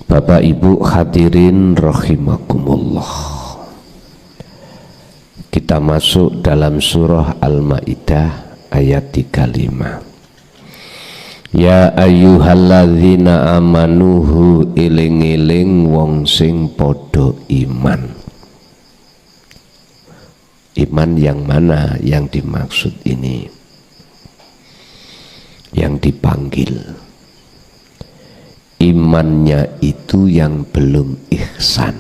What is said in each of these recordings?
Bapak Ibu hadirin rahimakumullah. Kita masuk dalam surah Al-Maidah ayat 35. Ya ayyuhalladzina amanuhu iling-iling wong sing podo iman. Iman yang mana yang dimaksud ini? Yang dipanggil. Imannya itu yang belum ihsan.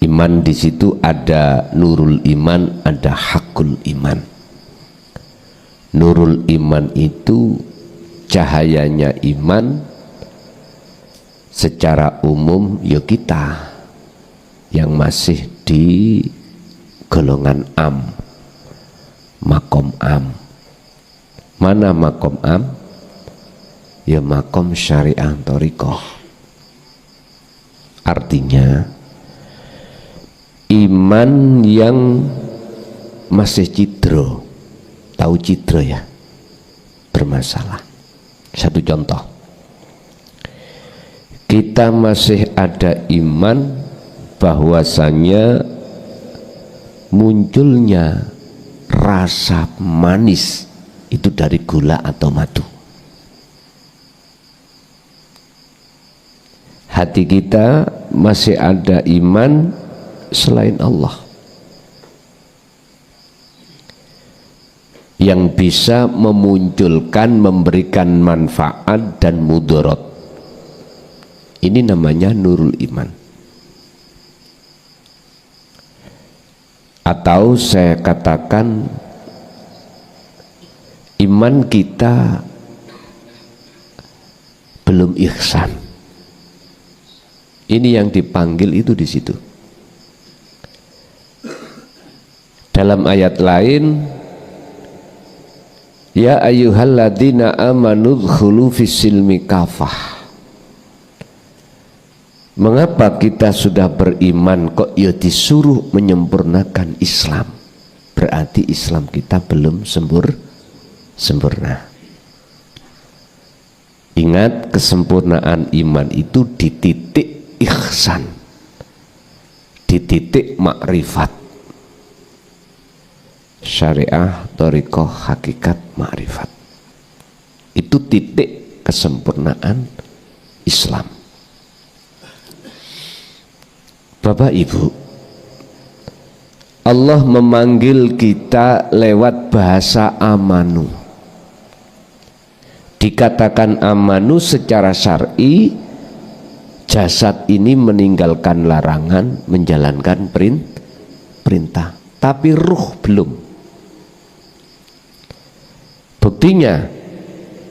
Iman di situ ada nurul iman, ada hakul iman. Nurul iman itu cahayanya iman secara umum ya kita yang masih di golongan am, makom am. Mana makom am? Ya makom syariah thariqah. Artinya iman yang masih cidro. Tahu cidro ya? Bermasalah. Satu contoh. Kita masih ada iman bahwasanya munculnya rasa manis itu dari gula atau madu. Hati kita masih ada iman selain Allah yang bisa memunculkan, memberikan manfaat dan mudarat. Ini namanya nurul iman. Atau saya katakan iman kita belum ihsan. Ini yang dipanggil itu di situ. Dalam ayat lain, ya ayyuhalladzina amanu dkhulu fis-silmi kafah. Mengapa kita sudah beriman kok ya disuruh menyempurnakan Islam? Berarti Islam kita belum sempurna. Ingat, kesempurnaan iman itu di titik ihsan, di titik makrifat. Syariah, thariqah, hakikat, makrifat. Itu titik kesempurnaan Islam. Bapak Ibu, Allah memanggil kita lewat bahasa amanu. Dikatakan amanu secara syar'i, jasad ini meninggalkan larangan, menjalankan perintah, tapi ruh belum. Buktinya,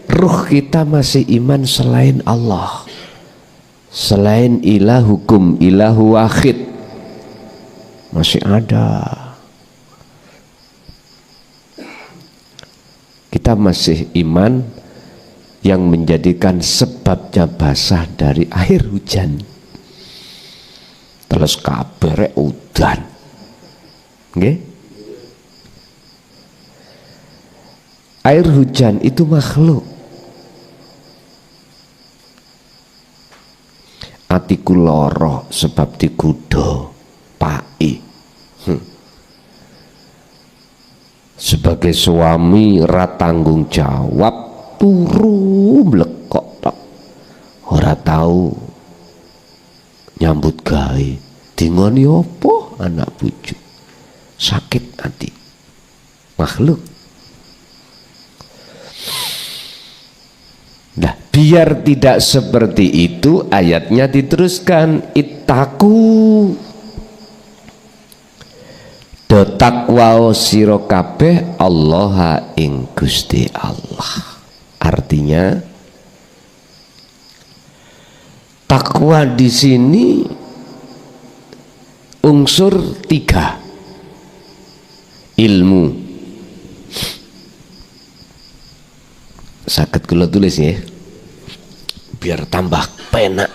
ruh kita masih iman selain Allah, selain ilahukum, ilahu wahid, masih ada. Kita masih iman yang menjadikan sebabnya basah dari air hujan. Terus kabare udan. Nggih? Air hujan itu makhluk. Atiku loro sebab dikudo pai. Sebagai suami ra tanggung jawab, turu mlekok tok. Ora tahu nyambut gawe. Dingoni apa anak bojo? Sakit hati. Makhluk. Nah, biar tidak seperti itu, ayatnya diteruskan, ittaku do takwa sira kabeh Allah ing Gusti Allah. Artinya takwa di sini unsur 3. Ilmu. Saged kula tulis ya, biar tambah penak.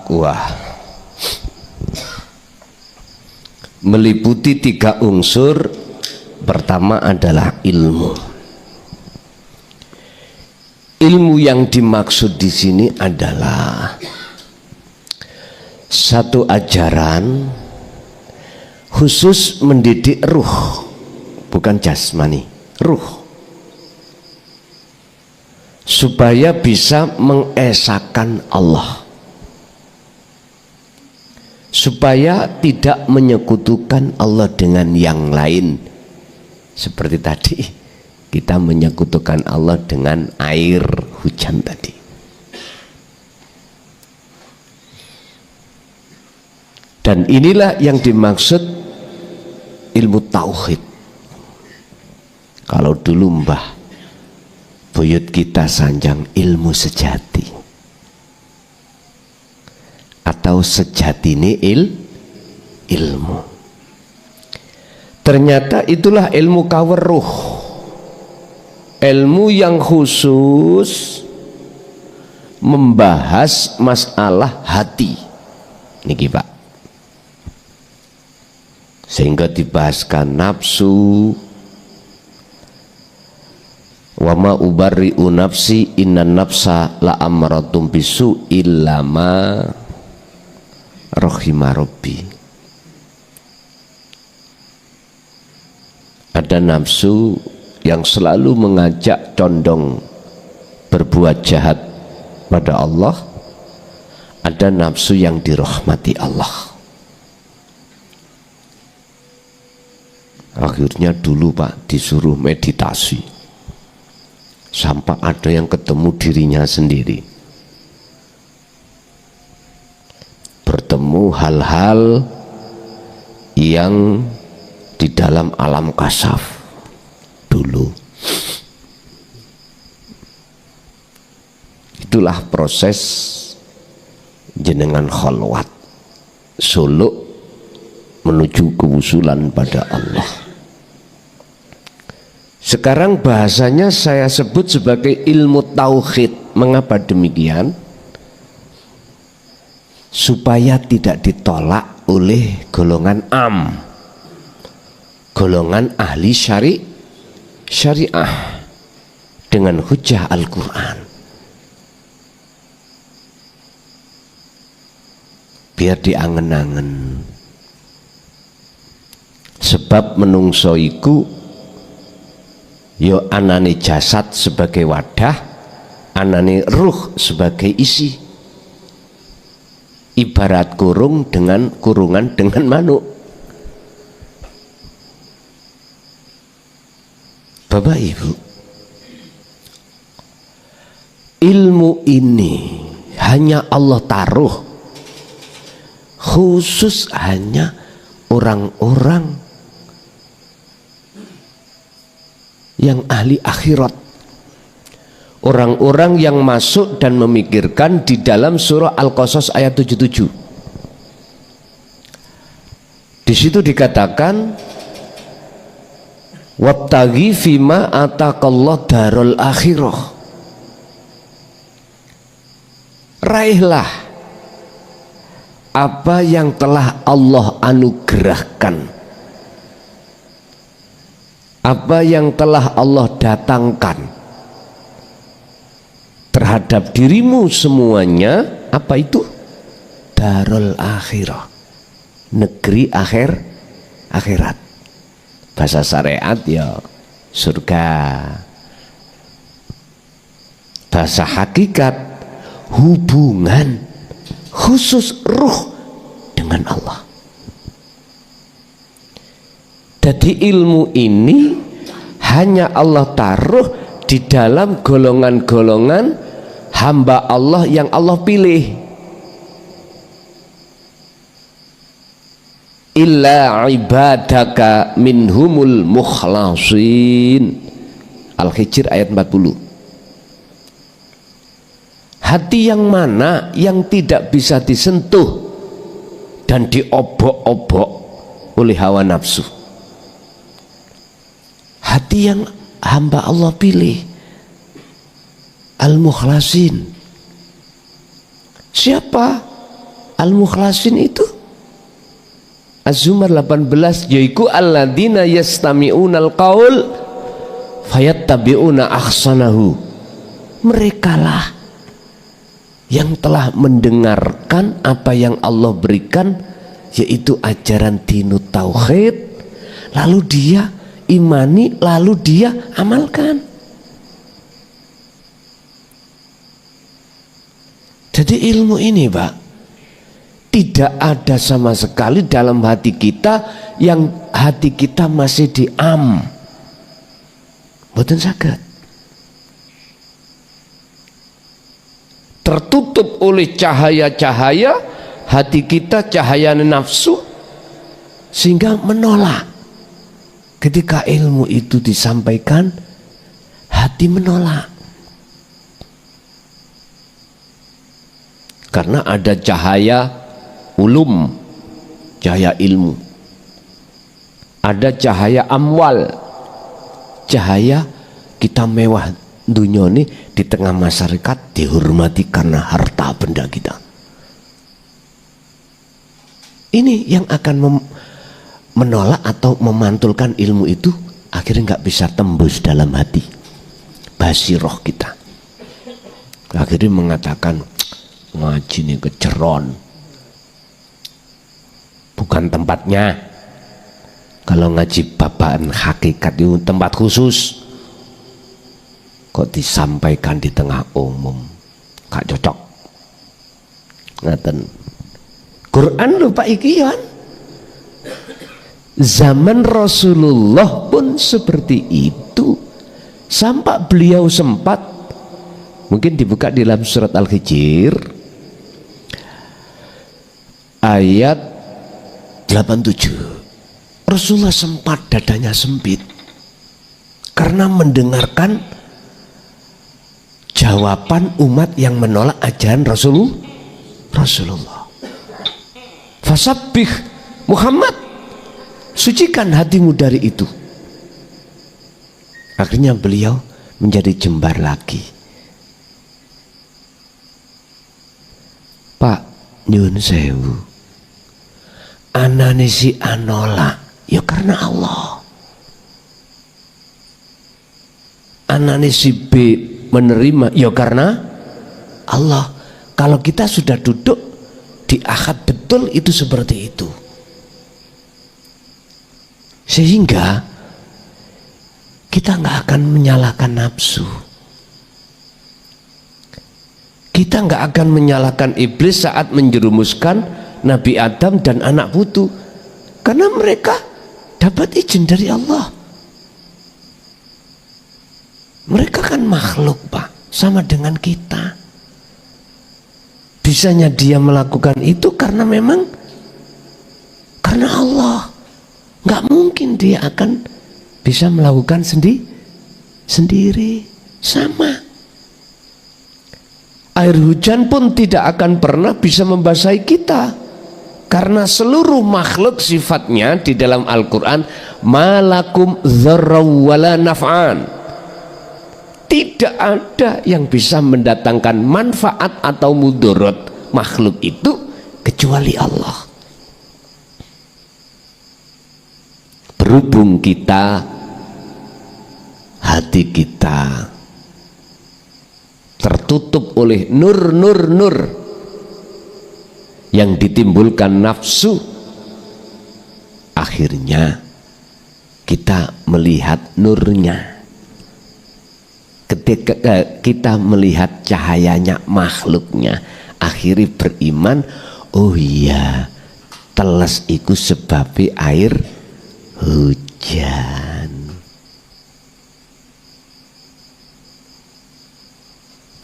At-taqwa meliputi 3 unsur. Pertama adalah ilmu. Ilmu yang dimaksud di sini adalah satu ajaran khusus mendidik ruh, bukan jasmani, ruh, supaya bisa mengesahkan Allah, supaya tidak menyekutukan Allah dengan yang lain. Seperti tadi kita menyekutukan Allah dengan air hujan tadi. Dan inilah yang dimaksud ilmu tauhid. Kalau dulu mbah buyut kita sanjang ilmu sejati, atau sejatine ilmu. Ternyata itulah ilmu kaweruh, ilmu yang khusus membahas masalah hati niki Pak, sehingga dibahaskan nafsu, wa ma ubarri'u nafsi innan nafsa la amratum bisu illa ma rahima rabbi. Ada nafsu yang selalu mengajak condong berbuat jahat pada Allah, ada nafsu yang dirahmati Allah. Akhirnya dulu Pak disuruh meditasi sampai ada yang ketemu dirinya sendiri, bertemu hal-hal yang di dalam alam kasaf dulu. Itulah proses jenengan khalwat suluk menuju kewusulan pada Allah. Sekarang bahasanya saya sebut sebagai ilmu tauhid. Mengapa demikian? Supaya tidak ditolak oleh golongan golongan ahli syariah dengan hujah Al-Quran. Biar diangen-angen. Sebab menungso iku yo anane jasad sebagai wadah, anane ruh sebagai isi. Ibarat kurungan dengan manuk. Bapak Ibu, ilmu ini hanya Allah taruh khusus hanya orang-orang yang ahli akhirat, orang-orang yang masuk dan memikirkan di dalam surah Al-Qasas ayat 77. Di situ dikatakan wabtaghi fima ataqallah darul akhirah, raihlah apa yang telah Allah anugerahkan, apa yang telah Allah datangkan terhadap dirimu semuanya. Apa itu? Darul akhirah, negeri akhirat. Bahasa syariat ya surga, bahasa hakikat hubungan khusus ruh dengan Allah. Jadi ilmu ini hanya Allah taruh di dalam golongan-golongan hamba Allah yang Allah pilih. Illa ibadaka minhumul mukhlasin. Al-Hijr ayat 40. Hati yang mana yang tidak bisa disentuh dan diobok-obok oleh hawa nafsu? Hati yang hamba Allah pilih, al-mukhlasin. Siapa? Al-mukhlasin itu Az-Zumar 18, yaiku alladzina yastami'unal qaul fayattabi'una ahsanahu. Merekalah yang telah mendengarkan apa yang Allah berikan, yaitu ajaran dinut tauhid, lalu dia imani, lalu dia amalkan. Jadi ilmu ini, Pak, tidak ada sama sekali dalam hati kita yang hati kita masih diam. Mboten saged. Tertutup oleh cahaya-cahaya hati kita, cahaya nafsu, sehingga menolak. Ketika ilmu itu disampaikan, hati menolak. Karena ada cahaya ulum, cahaya ilmu. Ada cahaya amwal, cahaya kita mewah dunia ini di tengah masyarakat dihormati karena harta benda kita. Ini yang akan menolak atau memantulkan ilmu itu, akhirnya nggak bisa tembus dalam hati, basiroh kita. Akhirnya mengatakan, ngaji ini keceron, bukan tempatnya. Kalau ngaji babaan hakikat itu tempat khusus, kok disampaikan di tengah umum, gak cocok. Ngaten Quran lupa iki kan. Zaman Rasulullah pun seperti itu, sampai beliau sempat, mungkin dibuka di dalam surat Al-Hijr ayat 87. Rasulullah sempat dadanya sempit karena mendengarkan jawaban umat yang menolak ajaran Rasulullah. Fasabbih Muhammad, sucikan hatimu dari itu. Akhirnya beliau menjadi jembar lagi. Pak nyun sewu, anane si anola ya karena Allah, anane si B menerima ya karena Allah. Kalau kita sudah duduk di akad betul itu seperti itu, sehingga kita nggak akan menyalahkan nafsu, kita nggak akan menyalahkan iblis saat menjerumuskan Nabi Adam dan anak putu, karena mereka dapat izin dari Allah. Mereka kan makhluk, Pak, sama dengan kita. Bisanya dia melakukan itu karena memang karena Allah. Nggak mungkin dia akan bisa melakukan sendiri. Sama. Air hujan pun tidak akan pernah bisa membasahi kita, karena seluruh makhluk sifatnya di dalam Al-Quran malakum dzarraw wala naf'an. Tidak ada yang bisa mendatangkan manfaat atau mudarat makhluk itu kecuali Allah. Berhubung kita, hati kita tertutup oleh nur yang ditimbulkan nafsu, akhirnya kita melihat nurnya. Ketika kita melihat cahayanya makhluknya, akhirnya beriman, oh iya, teles iku sebabe air hujan.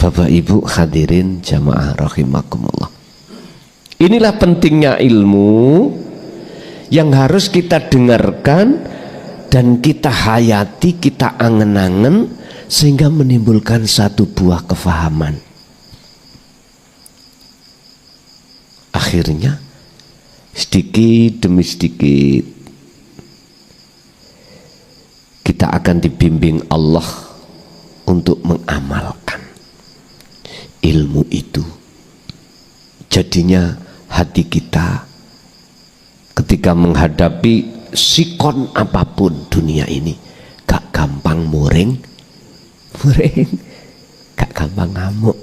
Bapak Ibu hadirin jamaah rahimakumullah. Inilah pentingnya ilmu yang harus kita dengarkan dan kita hayati, kita angen-angen, sehingga menimbulkan satu buah kefahaman. Akhirnya sedikit demi sedikit kita akan dibimbing Allah untuk mengamalkan ilmu itu. Jadinya hati kita ketika menghadapi sikon apapun dunia ini. Gak gampang muring, gak gampang ngamuk.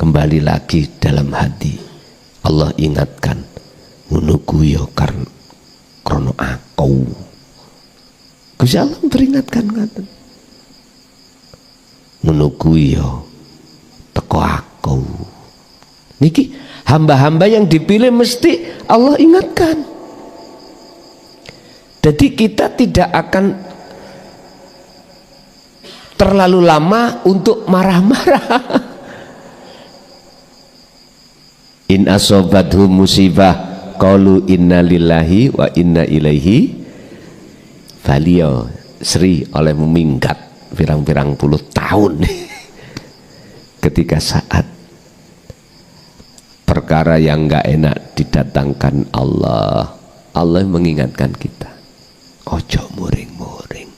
Kembali lagi dalam hati, Allah ingatkan, menunggu yo krono aku. Gusti Allah peringatkan ngaten, menunggu yo teko aku. Niki hamba-hamba yang dipilih mesti Allah ingatkan. Jadi kita tidak akan terlalu lama untuk marah-marah. In asobathu musibah qalu inna lillahi wa inna ilaihi. Beliau Sri oleh meminggat pirang-pirang puluh tahun ketika saat perkara yang enggak enak didatangkan Allah. Allah mengingatkan kita, ojo muring-muring,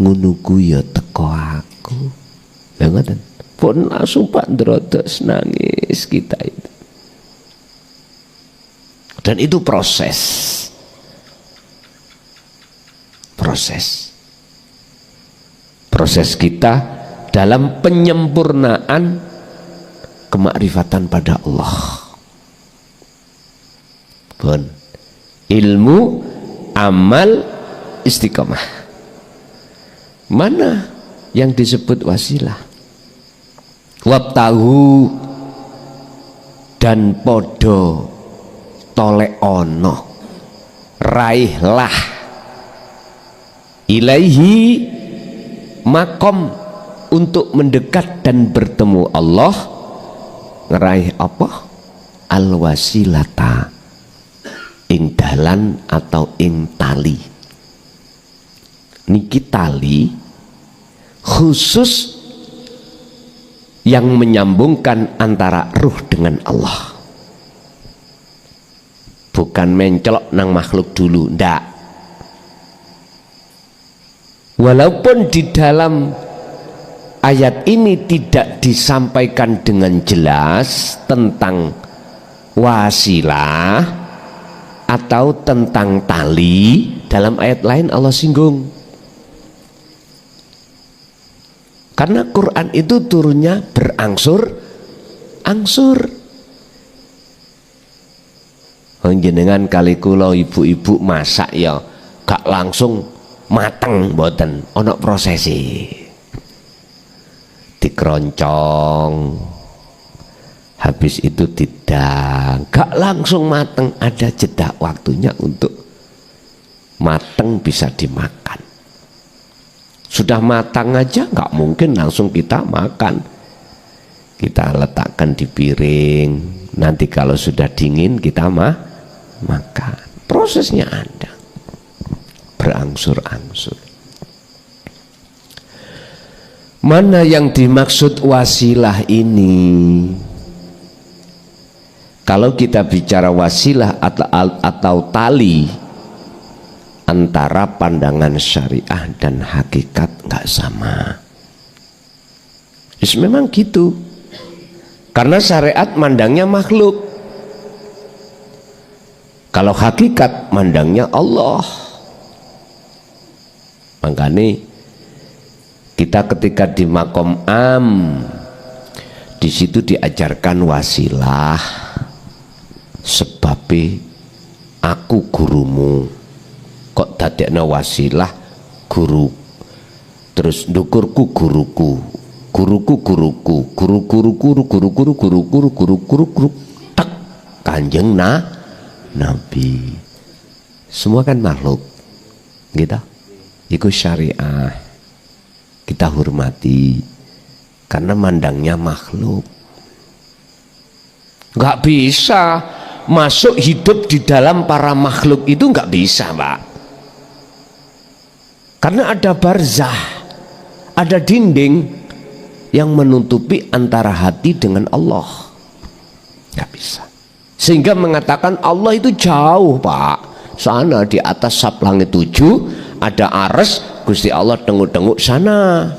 ngunuku ya teko aku. Lha ngoten. Pun langsung Pak ndrodos nangis kita itu. Dan itu proses. Proses kita dalam penyempurnaan kemakrifatan pada Allah. Pun ilmu, amal, istiqomah. Mana yang disebut wasilah? Wabtahu dan podo tolek ono, raihlah ilaihi makom untuk mendekat dan bertemu Allah. Ngeraih apa? Al wasilata, ing dalan atau ing tali. Niki tali khusus yang menyambungkan antara ruh dengan Allah, bukan mencelok nang makhluk dulu, ndak. Walaupun di dalam ayat ini tidak disampaikan dengan jelas tentang wasilah atau tentang tali, dalam ayat lain Allah singgung. Karena Quran itu turunnya berangsur-angsur. Jenengan kali kula ibu-ibu masak ya gak langsung mateng, mboten, ana prosesi. Dikeroncong, habis itu didang, gak langsung mateng, ada jeda waktunya untuk mateng bisa dimakan. Sudah matang aja nggak mungkin langsung kita makan, kita letakkan di piring, nanti kalau sudah dingin kita makan. Prosesnya ada, berangsur-angsur. Mana yang dimaksud wasilah ini? Kalau kita bicara wasilah atau tali, antara pandangan syariah dan hakikat nggak sama. Memang gitu. Karena syariat mandangnya makhluk, kalau hakikat mandangnya Allah. Makanya kita ketika di makom am, di situ diajarkan wasilah, sebab aku gurumu. Kok dadekna wasilah guru, terus ndukurku guruku, guruku guruku, guru tak kanjeng Nabi. Semua kan makhluk, gitu. Itu syariah, kita hormati karena mandangnya makhluk. Nggak bisa masuk hidup di dalam para makhluk itu, nggak bisa, Pak. Karena ada barzah, ada dinding yang menutupi antara hati dengan Allah. Nggak bisa. Sehingga mengatakan Allah itu jauh, Pak. Sana di atas sab langit 7 ada ares, Gusti Allah tenguk-tenguk sana.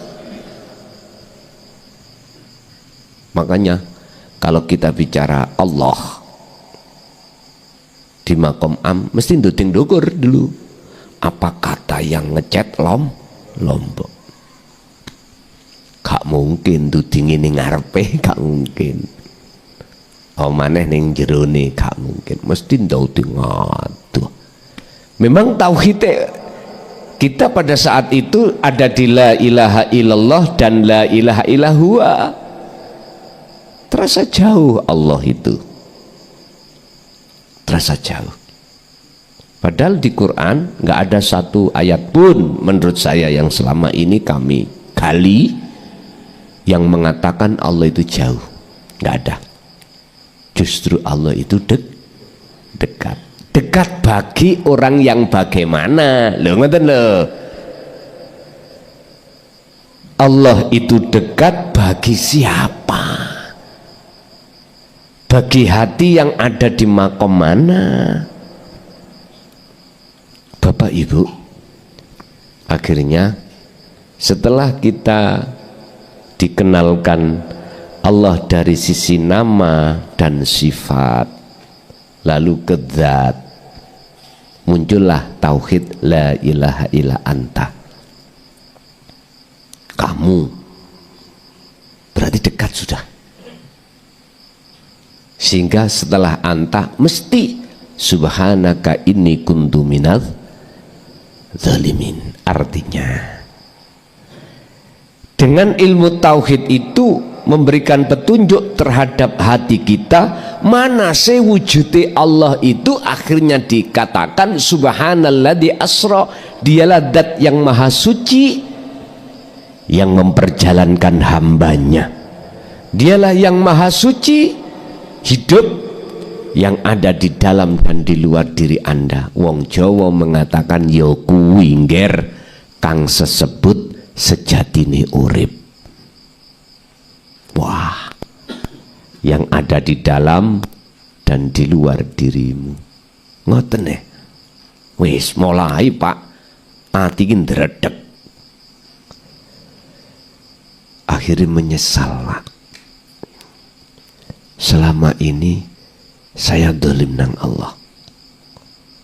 Makanya Kalau kita bicara Allah di makom am mesti nduding ndukur dulu. Apa kata yang ngecat Lombok? Gak mungkin nduding ini ngarepe, gak mungkin. Oh maneh ning jerone gak mungkin. Mesti nduding ngaduh. Memang tauhid kita pada saat itu ada di la ilaha illallah dan la ilaha illahua. Terasa jauh Allah itu, terasa jauh. Padahal di Quran nggak ada satu ayat pun menurut saya yang selama ini kami gali yang mengatakan Allah itu jauh, nggak ada. Justru Allah itu dekat. Dekat bagi orang yang bagaimana, loh ngoten loh. Allah itu dekat bagi siapa? Bagi hati yang ada di makom mana? Bapak Ibu, akhirnya setelah kita dikenalkan Allah dari sisi nama dan sifat, lalu ke zat, muncullah tauhid la ilaha illa anta. Kamu berarti dekat sudah. Sehingga setelah anta mesti subhanaka inni kuntu minadz zalimin. Artinya dengan ilmu tauhid itu memberikan petunjuk terhadap hati kita mana sewujude Allah itu. Akhirnya dikatakan subhanalladzi asra, dialah zat yang maha suci yang memperjalankan hambanya, dialah yang maha suci hidup yang ada di dalam dan di luar diri Anda. Wong Jawa mengatakan ya kuwi ngger kang sesebut sejatine urip. Wah, yang ada di dalam dan di luar dirimu. Ngoten nih. Wis mulai Pak, ati ki ndredeg. Akhirnya menyesal Pak. Selama ini saya dolim nang Allah.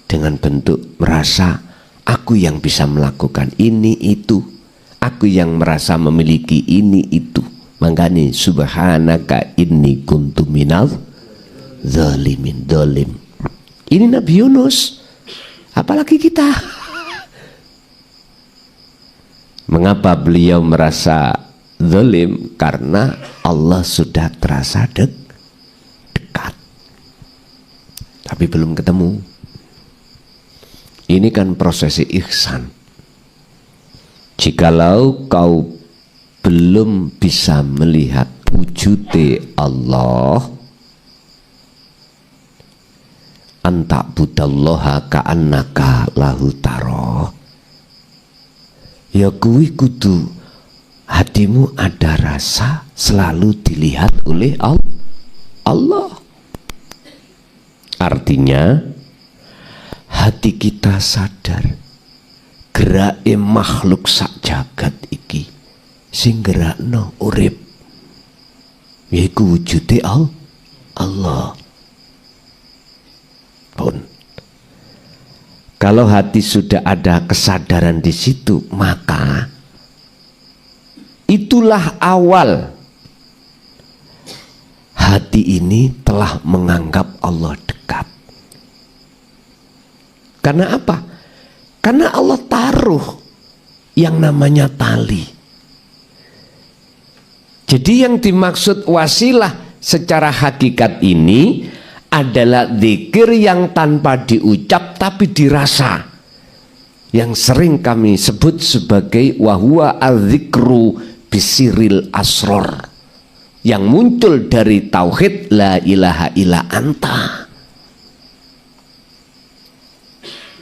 Dengan bentuk merasa aku yang bisa melakukan ini itu. Aku yang merasa memiliki ini itu. Makanya subhanaka inni kuntu minadz zalimin. Dolim. Ini Nabi Yunus, apalagi kita. Mengapa beliau merasa zalim? Karena Allah sudah terasa dekat, tapi belum ketemu. Ini kan prosesi ihsan. Jikalau kau belum bisa melihat wujud Allah, anta budallaha ka'annaka lahu taro, ya kuwi kudu hatimu ada rasa selalu dilihat oleh Allah. Artinya hati kita sadar gerake makhluk sak jagat iki sing gerakno urip yaiku wujude Allah. Pun kalau hati sudah ada kesadaran di situ, maka itulah awal hati ini telah menganggap Allah dekat. Karena apa? Karena Allah taruh yang namanya tali. Jadi yang dimaksud wasilah secara hakikat ini adalah zikir yang tanpa diucap tapi dirasa, yang sering kami sebut sebagai wahwa al-zikru bisiril asror, yang muncul dari tauhid la ilaha illa anta.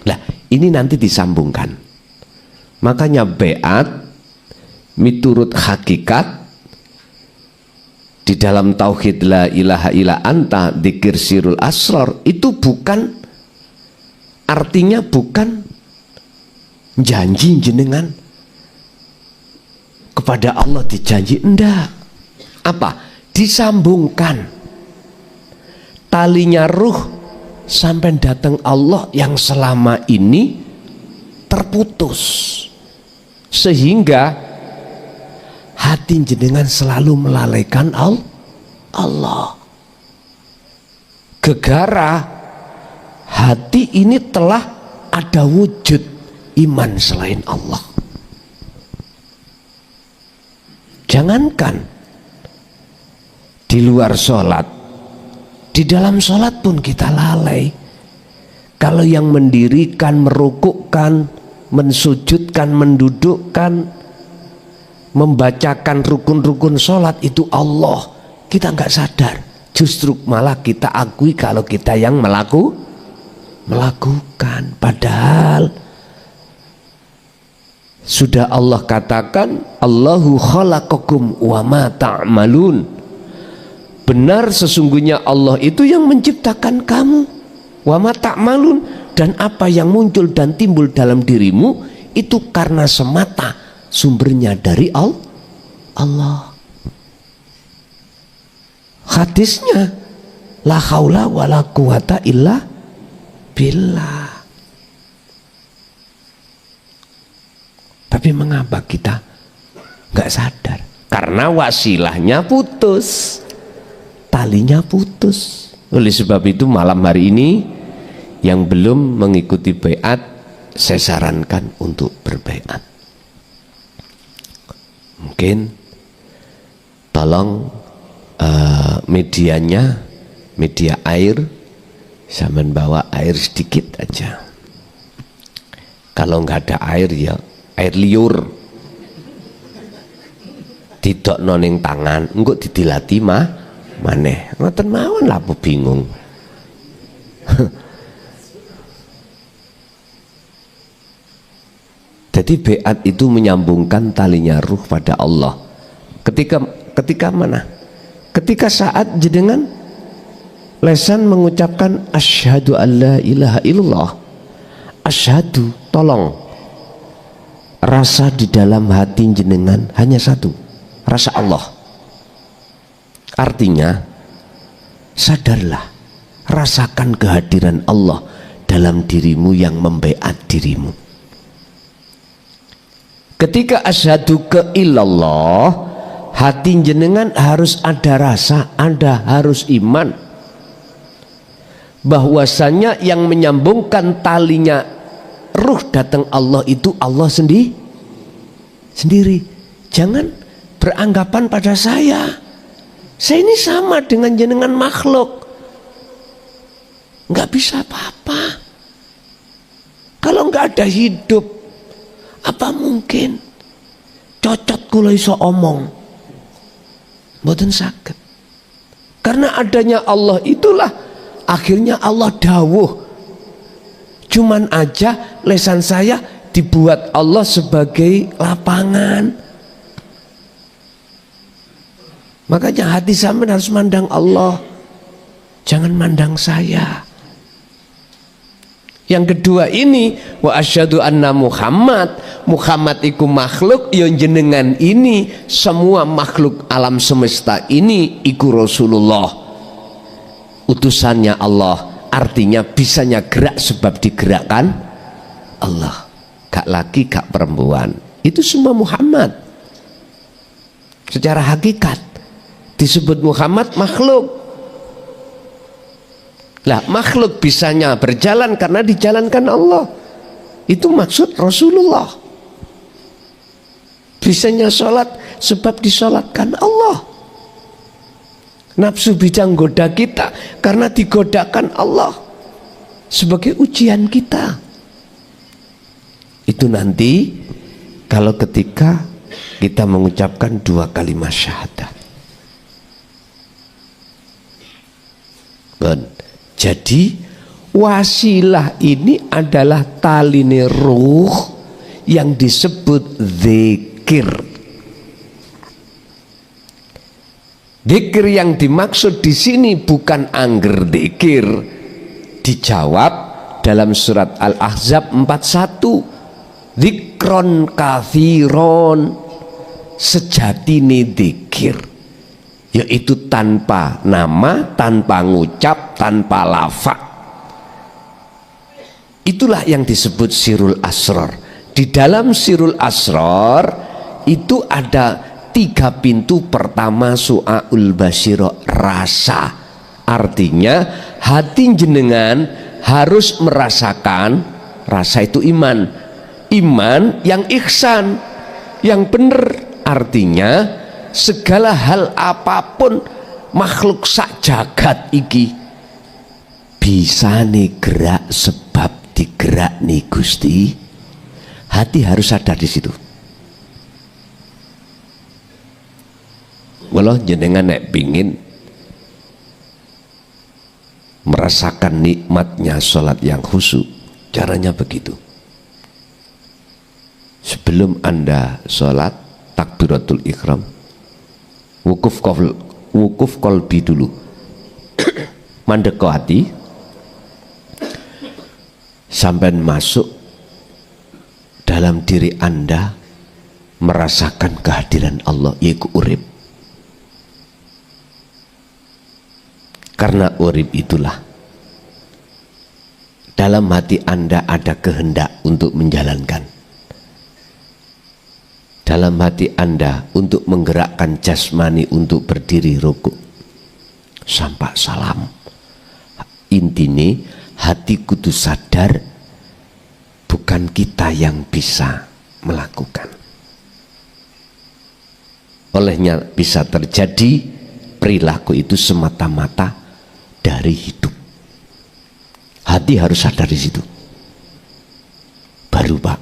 Nah ini nanti disambungkan. Makanya beat miturut hakikat di dalam tauhid la ilaha illa anta dzikir sirul asrar itu bukan artinya bukan janji jenengan kepada Allah dijanji, enggak. Apa? Disambungkan. talinya ruh sampai datang Allah yang selama ini terputus, sehingga hati jenengan selalu melalaikan Allah. Gegara hati ini telah ada wujud iman selain Allah. Jangankan di luar sholat, di dalam sholat pun kita lalai. Kalau yang mendirikan, merukukkan, mensujudkan, mendudukkan, membacakan rukun-rukun sholat itu Allah, kita nggak sadar. Justru malah kita akui kalau kita yang melakukan. Padahal sudah Allah katakan, Allahu khalaqakum wa ma ta'malun. Benar, sesungguhnya Allah itu yang menciptakan kamu. Wa ma ta'malun, dan apa yang muncul dan timbul dalam dirimu itu karena semata sumbernya dari Allah. Hadisnya, la haula wala quwata illa billah. Tapi mengapa kita nggak sadar? Karena wasilahnya putus, talinya putus. Oleh sebab itu malam hari ini yang belum mengikuti baiat, saya sarankan untuk berbaiat. Mungkin tolong medianya, media air, saya bawa air sedikit aja. Kalau nggak ada air ya air liur, tidak noning tangan, engkau didilati maneh, ngoten mawon lah, aku bingung. Jadi beat itu menyambungkan talinya ruh pada Allah. Ketika mana? Ketika saat jenengan lesan mengucapkan asyhadu alla ilaha illallah. Asyhadu, tolong, rasa di dalam hati jenengan hanya satu, rasa Allah. Artinya sadarlah, rasakan kehadiran Allah dalam dirimu yang membaiat dirimu. Ketika asyhadu ke illallah, hati jenengan harus ada rasa, harus iman bahwasanya yang menyambungkan talinya ruh datang Allah itu Allah sendiri. Jangan beranggapan pada saya ini sama dengan jenengan makhluk, nggak bisa apa-apa. Kalau nggak ada hidup, apa mungkin cocot kula iso omong? Mboten saged. Karena adanya Allah itulah akhirnya Allah dawuh. Cuman aja lesan saya dibuat Allah sebagai lapangan. Makanya hati sampean harus mandang Allah, jangan mandang saya. Yang kedua ini, wa asyhadu anna Muhammad iku makhluk, yang jenengan ini semua makhluk alam semesta ini iku Rasulullah, utusannya Allah. Artinya bisanya gerak sebab digerakkan Allah, gak laki gak perempuan, itu semua Muhammad. Secara hakikat disebut Muhammad makhluk. Lah makhluk bisanya berjalan karena dijalankan Allah, itu maksud Rasulullah. Bisanya sholat sebab disolatkan Allah. Nafsu bisa goda kita karena digodakan Allah sebagai ujian kita. Itu nanti kalau ketika kita mengucapkan 2 kalimat syahadat. Jadi wasilah ini adalah taline ruh yang disebut zikir. Zikir yang dimaksud di sini bukan angger zikir. Dijawab dalam surat Al-Ahzab 41. Zikron kathiron, sejatine zikir, yaitu tanpa nama, tanpa ngucap, tanpa lafaz. Itulah yang disebut sirul asrar. Di dalam sirul asrar itu ada 3 pintu. Pertama su'aul basyiro, rasa. Artinya hati jenengan harus merasakan, rasa itu iman. Iman yang ihsan, yang benar. Artinya segala hal apapun makhluk sak jagat iki bisa nih gerak sebab digerak nih Gusti. Hati harus ada di situ. Walau jenengan nek pingin merasakan nikmatnya sholat yang khusyuk, caranya begitu. Sebelum Anda sholat, takbiratul ihram, wukuf kolbi dulu, mandek ke hati, sampai masuk dalam diri Anda, merasakan kehadiran Allah, yaitu urip. Karena urip itulah dalam hati Anda ada kehendak untuk menjalankan. Dalam hati Anda untuk menggerakkan jasmani untuk berdiri rukuk sampai salam. Intinya hati kudu sadar bukan kita yang bisa melakukan. Olehnya bisa terjadi perilaku itu semata-mata dari hidup. Hati harus sadar di situ. Baru Pak,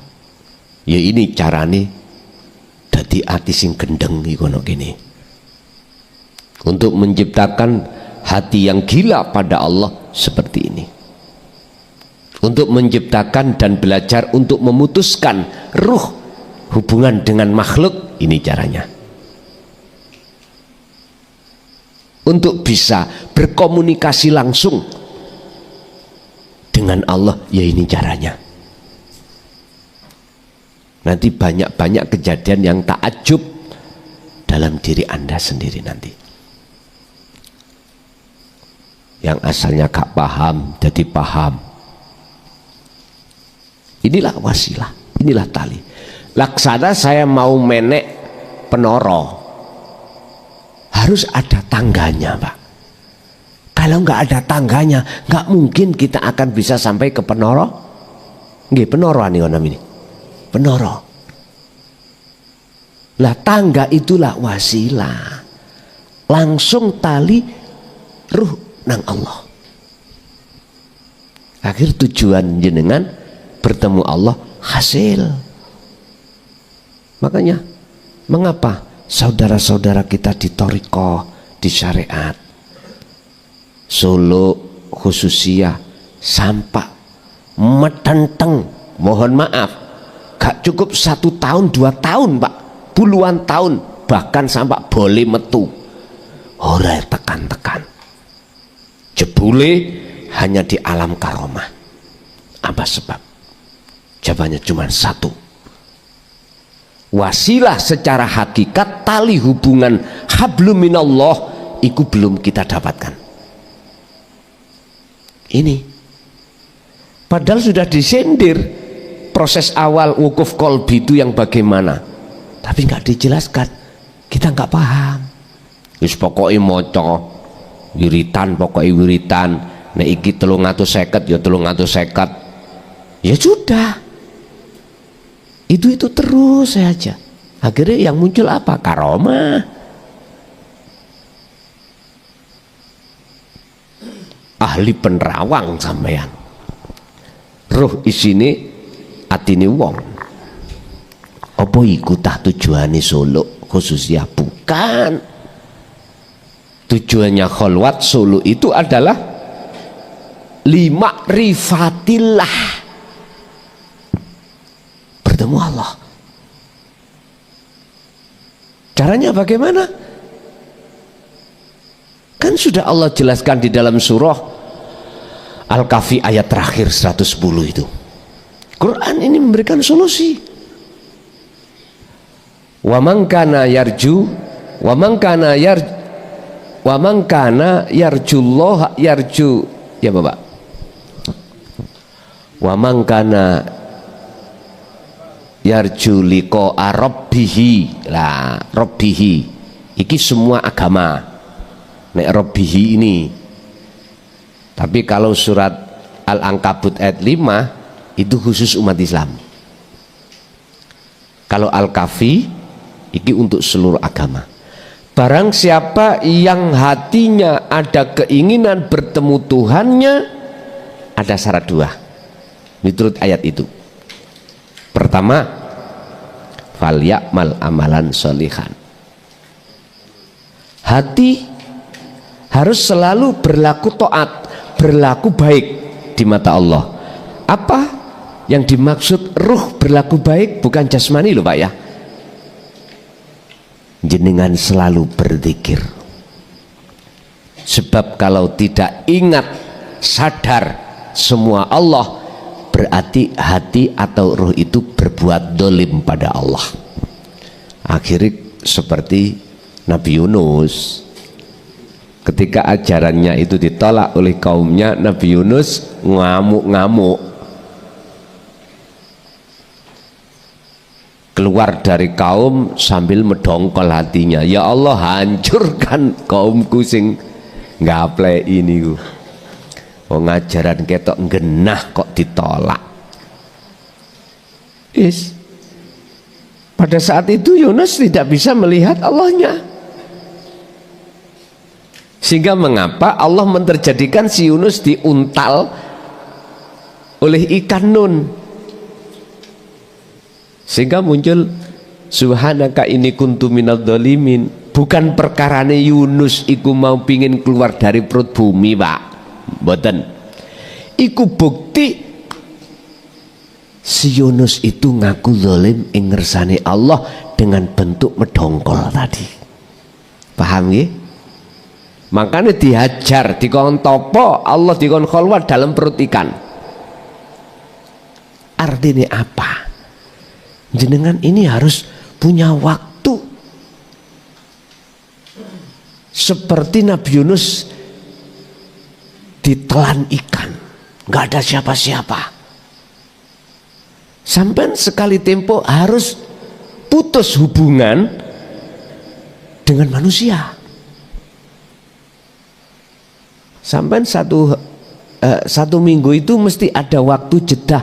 ya ini carane dadi ati sing gendeng ikono kene. Untuk menciptakan hati yang gila pada Allah seperti ini. Untuk menciptakan dan belajar untuk memutuskan ruh hubungan dengan makhluk, ini caranya. Untuk bisa berkomunikasi langsung dengan Allah, ya ini caranya. Nanti banyak-banyak kejadian yang takjub dalam diri Anda sendiri nanti. Yang asalnya gak paham jadi paham. Inilah wasilah, inilah tali. Laksana saya mau menek penoro, harus ada tangganya Pak. Kalau nggak ada tangganya, nggak mungkin kita akan bisa sampai ke penoro. Nggih, penoro nih ini. Penoro. Lah tangga itulah wasilah. Langsung tali ruh nang Allah. Akhir tujuan jenengan bertemu Allah hasil. Makanya mengapa saudara-saudara kita di thariqah, di syariat, Solo khususnya sampai metenteng, mohon maaf, gak cukup 1 tahun 2 tahun Pak, puluhan tahun, bahkan sampai boleh metu ora tekan-tekan. Jebule hanya di alam karomah. Apa sebab? Jawabannya cuma satu. Wasilah secara hakikat tali hubungan hablum minallah itu belum kita dapatkan. Ini padahal sudah disindir proses awal wukuf kolbi itu yang bagaimana, tapi nggak dijelaskan, kita nggak paham. Wis pokoknya moco wiritan, pokoknya wiritan, nek iki 350 ya 350, ya sudah, itu terus saja. Akhirnya yang muncul apa? Karomah. Ahli penerawang sampean. Roh isine atine wong. Apa iku tah tujuane Solo khususnya? Bukan. Tujuannya kholwat Solo itu adalah lima rifatillah, bertemu Allah. Caranya bagaimana? Kan sudah Allah jelaskan di dalam surah Al-Kahfi ayat terakhir 110 itu. Quran ini memberikan solusi. Wa man kana yarju wa man kana yarjullah yarju ya Bapak, wa man kana yarju liqa rabbihi lah, rabbihi iki semua agama nek rabbihi ini. Tapi kalau surat Al-Ankabut ayat 5 itu khusus umat Islam. Kalau Al-Kahfi iki untuk seluruh agama. Barang siapa yang hatinya ada keinginan bertemu Tuhannya, ada syarat 2 menurut ayat itu. Pertama, falyakmal amalan sholihan. Hati harus selalu berlaku taat, berlaku baik di mata Allah. Apa yang dimaksud ruh berlaku baik? Bukan jasmani loh Pak ya. Jenengan selalu berzikir. Sebab kalau tidak ingat, sadar semua Allah, berarti hati atau ruh itu berbuat dolim pada Allah. Akhirnya seperti Nabi Yunus, ketika ajarannya itu ditolak oleh kaumnya, Nabi Yunus ngamuk-ngamuk, keluar dari kaum sambil medongkol hatinya, ya Allah hancurkan kaumku sing ngaple ini ku. Oh, ngajaran ketok genah kok ditolak. Pada saat itu Yunus tidak bisa melihat Allahnya. Sehingga mengapa Allah menterjadikan si Yunus diuntal oleh ikan nun, sehingga muncul subhanaka ini kuntu minadz dzalimin. Bukan perkarane Yunus iku mau pingin keluar dari perut bumi Pak, mboten. Iku bukti si Yunus itu ngaku zalim ing ngersane Allah dengan bentuk medongkol tadi. Paham ya? Makanya dihajar, dikon topo, Allah dikon kholwat dalam perut ikan. Artinya apa? Jenengan ini harus punya waktu seperti Nabi Yunus ditelan ikan, nggak ada siapa-siapa. Sampai sekali tempo harus putus hubungan dengan manusia. Sampai satu minggu itu mesti ada waktu jeda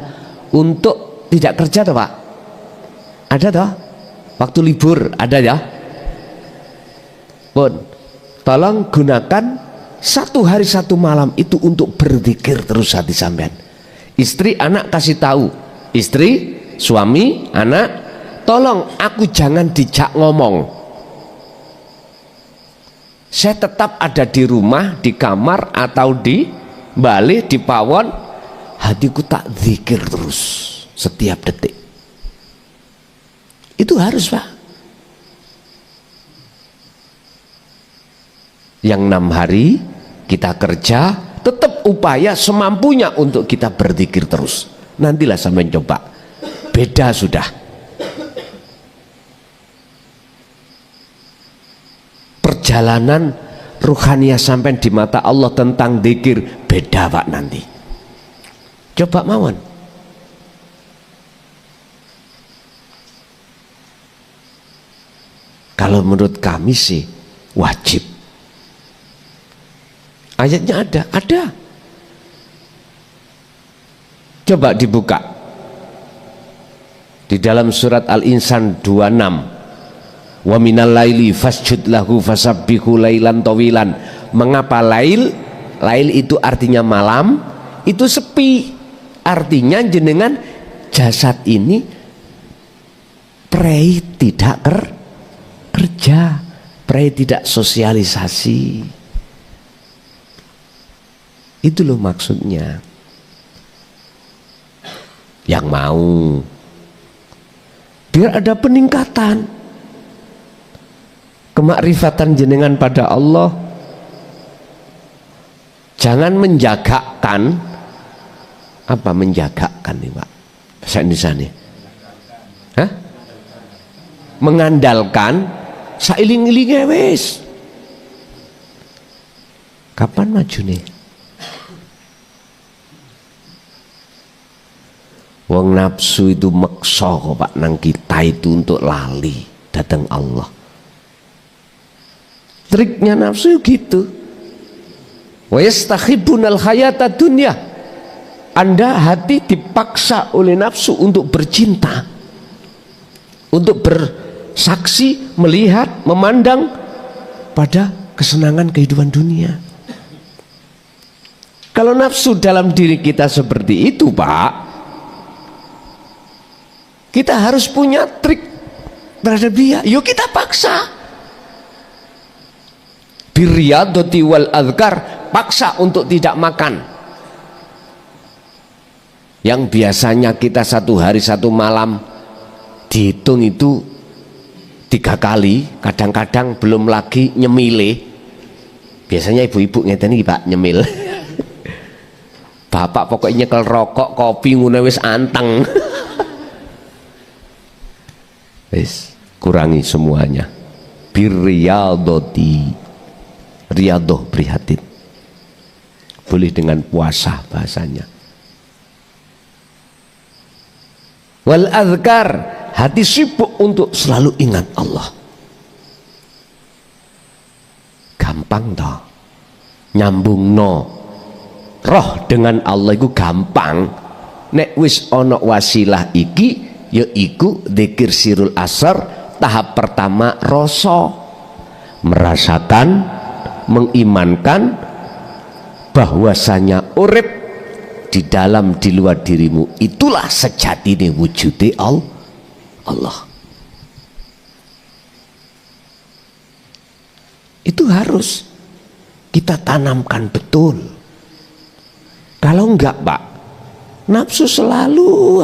untuk tidak kerja toh Pak? Ada toh? Waktu libur ada ya? Pun tolong gunakan 1 hari 1 malam itu untuk berzikir terus hati sampean. Istri anak kasih tahu, istri, suami, anak, tolong aku jangan dijak ngomong. Saya tetap ada di rumah, di kamar atau di balik, di pawon, hatiku tak zikir terus setiap detik. Itu harus Pak. Yang 6 hari kita kerja, tetap upaya semampunya untuk kita berzikir terus. Nantilah sampai coba, beda sudah. Perjalanan ruhaniah sampai di mata Allah tentang zikir beda Pak nanti. Coba mawon. Kalau menurut kami sih wajib. Ayatnya ada. Coba dibuka di dalam surat Al-Insan 26. Wa minal laili fasjud lahu fasabbihu lailan tawilan. Mengapa lail? Lail itu artinya malam, itu sepi. Artinya jenengan jasad ini prei tidak kerja, prei tidak sosialisasi. Itu loh maksudnya. Yang mau biar ada peningkatan kemakrifatan jenengan pada Allah. Jangan menjagakan, apa menjagakan nih Pak bahasa Indonesia nih? Hah? Mengandalkan sailing-ilingnya wis. Kapan majune? Wong nafsu itu maksa kok Pak nang kita itu untuk lali datang Allah. Triknya nafsu gitu. Wa yastakhibunal hayata dunya. Anda hati dipaksa oleh nafsu untuk bercinta, untuk bersaksi, melihat, memandang pada kesenangan kehidupan dunia. Kalau nafsu dalam diri kita seperti itu Pak, kita harus punya trik terhadap dia. Yuk kita paksa. Birriyadati wal adhkar, paksa untuk tidak makan. Yang biasanya kita satu hari satu malam dihitung itu 3 kali, kadang-kadang belum lagi nyemile. Biasanya ibu-ibu ngeten iki Pak nyemil. Bapak pokoknya nyekel rokok, kopi ngono wis anteng. Wis kurangi semuanya. Birriyadati, riyadoh prihatin. Boleh dengan puasa bahasanya. Wal azkar, hati sibuk untuk selalu ingat Allah. Gampang toh nyambung no roh dengan Allah itu gampang. Nek wis ono wasilah iki yaiku dzikir sirul asar. Tahap pertama rasa, merasakan, mengimankan bahwasanya urip di dalam di luar dirimu itulah sejatine wujude Allah. Itu harus kita tanamkan betul. Kalau enggak Pak, nafsu selalu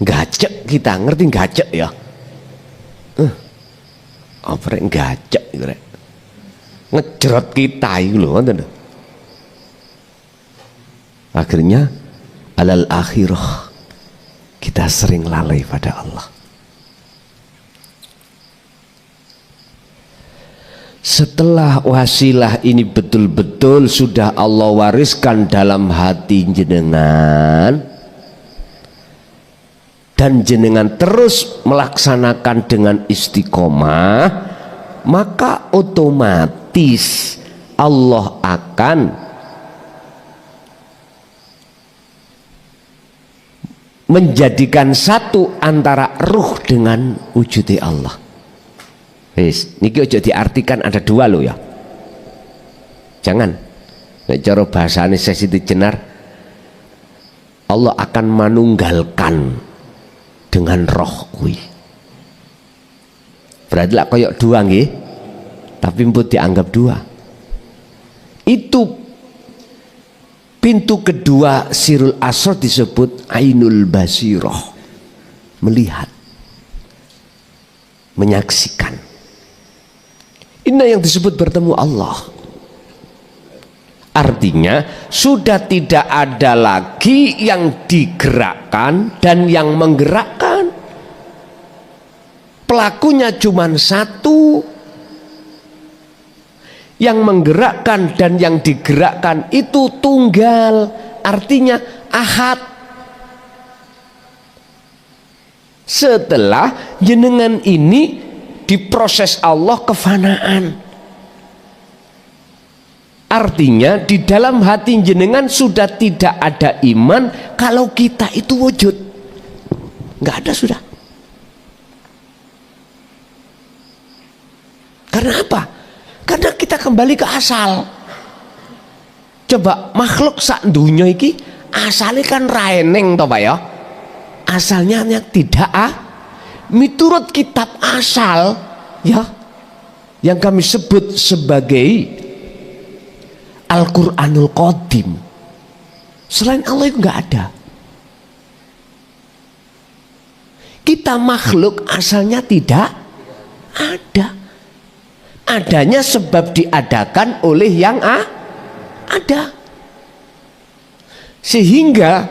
gacek kita, ngerti gacek ya? Apa rek gacek itu rek? Ngejerot kita itu loh, akhirnya alal akhirah kita sering lalai pada Allah. Setelah wasilah ini betul-betul sudah Allah wariskan dalam hati jenengan dan jenengan terus melaksanakan dengan istiqomah, maka otomatis Allah akan menjadikan satu antara ruh dengan wujud Allah. Wis, niki aja diartikan ada 2 loh ya. Jangan. Nek cara bahasane Syekh Siti Jenar, Allah akan manunggalkan dengan roh kuwi. Berarti lah koyok 2 nggih. Tapi mbut dianggap 2. Itu pintu kedua sirul asr disebut ainul basirah. Melihat. Menyaksikan. Ini yang disebut bertemu Allah. Artinya sudah tidak ada lagi yang digerakkan dan yang menggerakkan. Pelakunya cuma satu. Yang menggerakkan dan yang digerakkan itu tunggal. Artinya ahad. Setelah jenengan ini diproses Allah kefanaan. Artinya di dalam hati jenengan sudah tidak ada iman kalau kita itu wujud. Nggak ada sudah. Karena apa? Karena kita kembali ke asal. Coba makhluk sak dunya iki asalnya kan raeneng toh Pak ya. Asalnya tidak miturut kitab asal ya yang kami sebut sebagai Al-Quranul Qadim, selain Allah itu nggak ada. Kita makhluk asalnya tidak ada. Adanya sebab diadakan oleh yang ada. Sehingga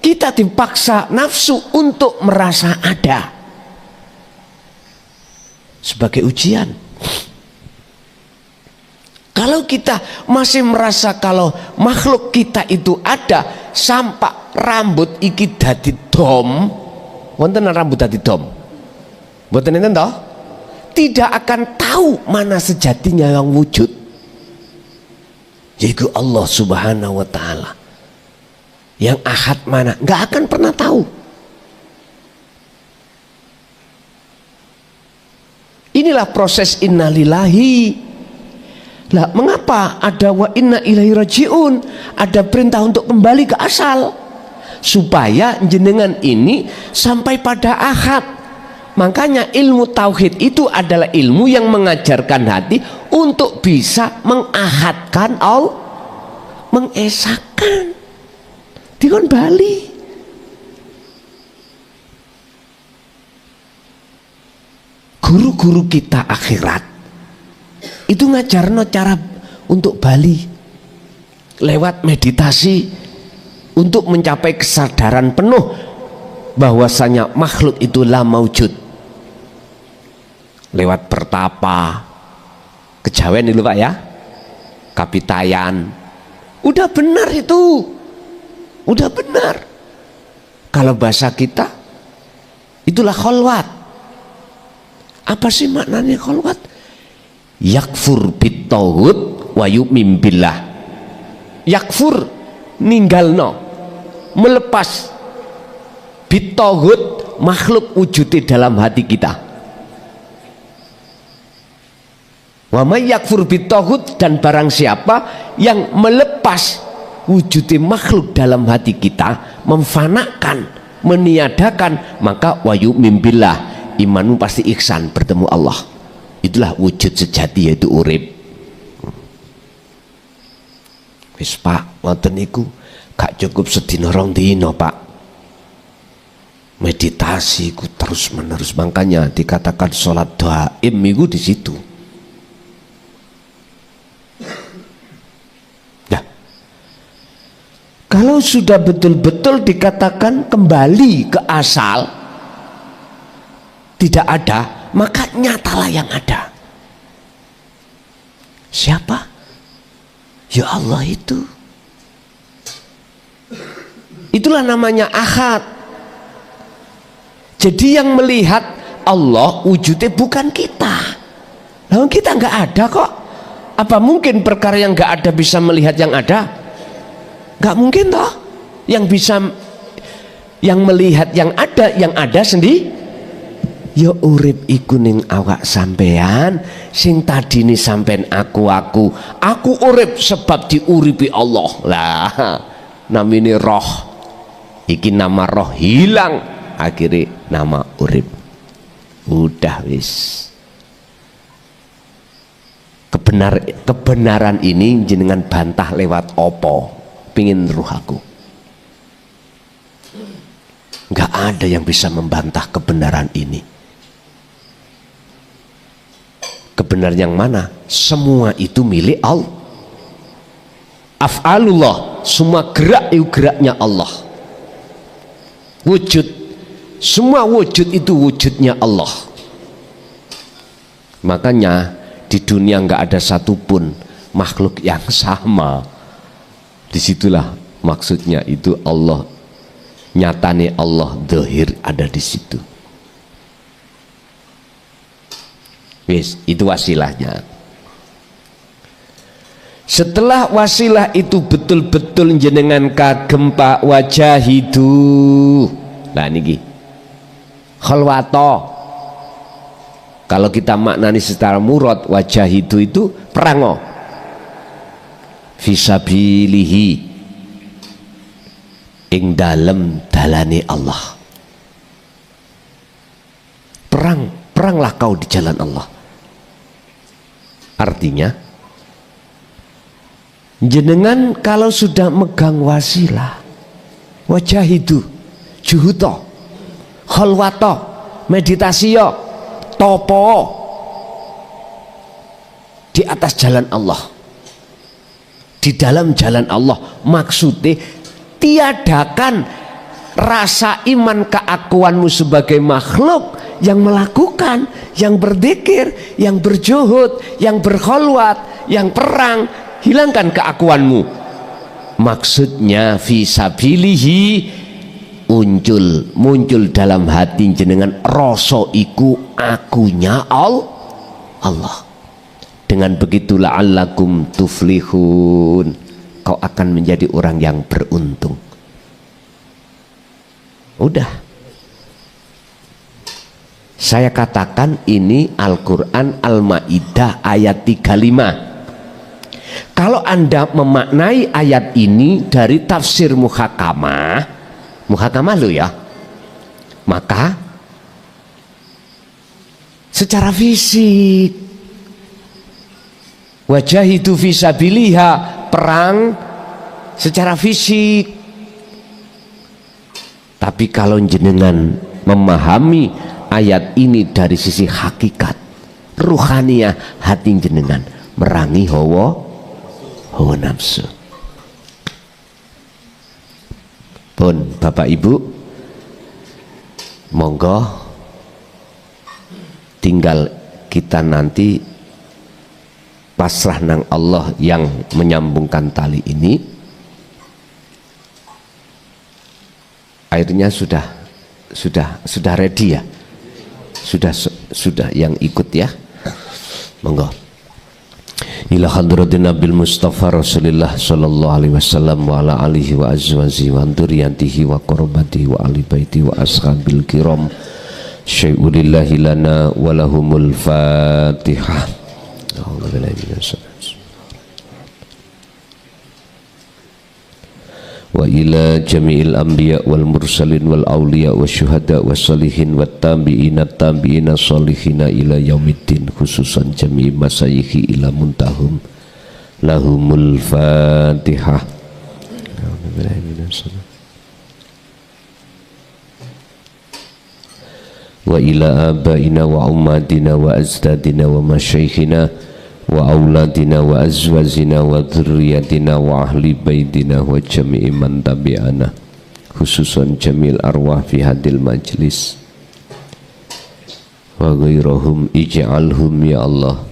kita dipaksa nafsu untuk merasa ada sebagai ujian. Kalau kita masih merasa kalau makhluk kita itu ada sampai rambut iki dadi dom, wonten rambut dadi dom, mboten enten toh? Tidak akan tahu mana sejatinya yang wujud, yaitu Allah Subhanahu wa Ta'ala. Yang ahad mana, nggak akan pernah tahu. Inilah proses innalillahi. Lah, mengapa ada wa inna ilaihi rajiun? Ada perintah untuk kembali ke asal, supaya jenengan ini sampai pada ahad. Makanya ilmu tauhid itu adalah ilmu yang mengajarkan hati untuk bisa mengahadkan Allah, mengesahkan dikon bali. Guru-guru kita akhirat itu ngajarno cara untuk bali lewat meditasi untuk mencapai kesadaran penuh bahwasanya makhluk itu la maujud, lewat pertapa kejawen itu Pak ya, kapitayan. Udah benar itu, udah benar. Kalau bahasa kita itulah kholwat. Apa sih maknanya kholwat? Yakfur bitauhid wa yu'min billah. Yakfur ninggalno, melepas bitauhid makhluk wujud dalam hati kita. Wa may yakfur bitauhid, dan barang siapa yang melepas wujud makhluk dalam hati kita, memfanakan, meniadakan, maka wa yu'min billah, imanmu pasti ihsan bertemu Allah. Itulah wujud sejati, yaitu urip. Wis Pak, ngoten niku gak cukup sedina rong dina Pak. Meditasi ku terus menerus, makanya dikatakan sholat daim itu di situ. Nah, kalau sudah betul-betul dikatakan kembali ke asal, tidak ada, maka nyatalah yang ada. Siapa? Ya Allah itu. Itulah namanya ahad. Jadi yang melihat Allah wujudnya bukan kita. Lalu kita nggak ada kok. Apa mungkin perkara yang nggak ada bisa melihat yang ada? Nggak mungkin toh. Yang bisa, yang melihat yang ada sendiri. Ya urip iku ning awak sampean, sing tadine sampean aku urip sebab diuripi Allah. Lah namine roh, iki nama roh hilang, akhirnya nama urip. Udah wis. Kebenaran ini jenengan bantah lewat opo? Pingin ruh aku. Nggak ada yang bisa membantah kebenaran ini. Kebenaran yang mana? Semua itu milik Allah. Af'alullah, semua gerak itu geraknya Allah. Wujud, semua wujud itu wujudnya Allah. Makanya di dunia nggak ada satupun makhluk yang sama. Disitulah maksudnya itu Allah, nyatane Allah dzahir ada di situ. Wis, itu wasilahnya. Setelah wasilah itu betul-betul jenengan kagem Pak wajahidu. Lah niki khalwato. Kalau kita maknani secara murad, wajahidu itu perango. Fisabilihi, ing dalem dalane Allah. Peranglah kau di jalan Allah. Artinya jenengan kalau sudah megang wasilah, wajahidu, juhuto, khalwato, meditasiyo, topo di atas jalan Allah, di dalam jalan Allah, maksudnya tiadakan rasa iman keakuanmu sebagai makhluk yang melakukan, yang berzikir, yang berjuhud, yang berkholwat, yang perang, hilangkan keakuanmu. Maksudnya fisabilihi, muncul dalam hati jenengan rasa iku akunya Allah. Dengan begitu la'allakum tuflihun, kau akan menjadi orang yang beruntung. Udah, saya katakan ini Al-Quran Al-Ma'idah ayat 35. Kalau Anda memaknai ayat ini dari tafsir muhakamah lo ya, maka secara fisik wajahidu fisabiliha, perang secara fisik. Tapi kalau jenengan memahami ayat ini dari sisi hakikat ruhaniyah hati jenengan, merangi hawa nafsu. Pun Bapak Ibu, monggo tinggal kita nanti pasrah nang Allah yang menyambungkan tali ini. Airnya sudah ready ya, sudah yang ikut ya, monggo. Ila hadratin Nabil Mustafa Rasulillah sallallahu alaihi wasallam wa ala alihi wa azwajihi wa dzurriyyatihi wa qurabatihi wa ali baiti wa ashabil kiram syai'ulillahi lana wa lahumul fatihah. Wa ila jami'il anbiya wal mursalin wal awliya wa syuhada wa salihin wa tabi'ina salihina ila yaumiddin, khususan jami'i masayikhi ila muntahum lahumul fatihah. Wa ila abaina wa ummatina wa azdadina wa masyaikhina wa auladina wa azwajina wa dzurriyyatina wa ahli baitina wa jami'i man tabi'ana, khususan jamil arwah fi hadil majlis wa ghairahum ij'alhum ya Allah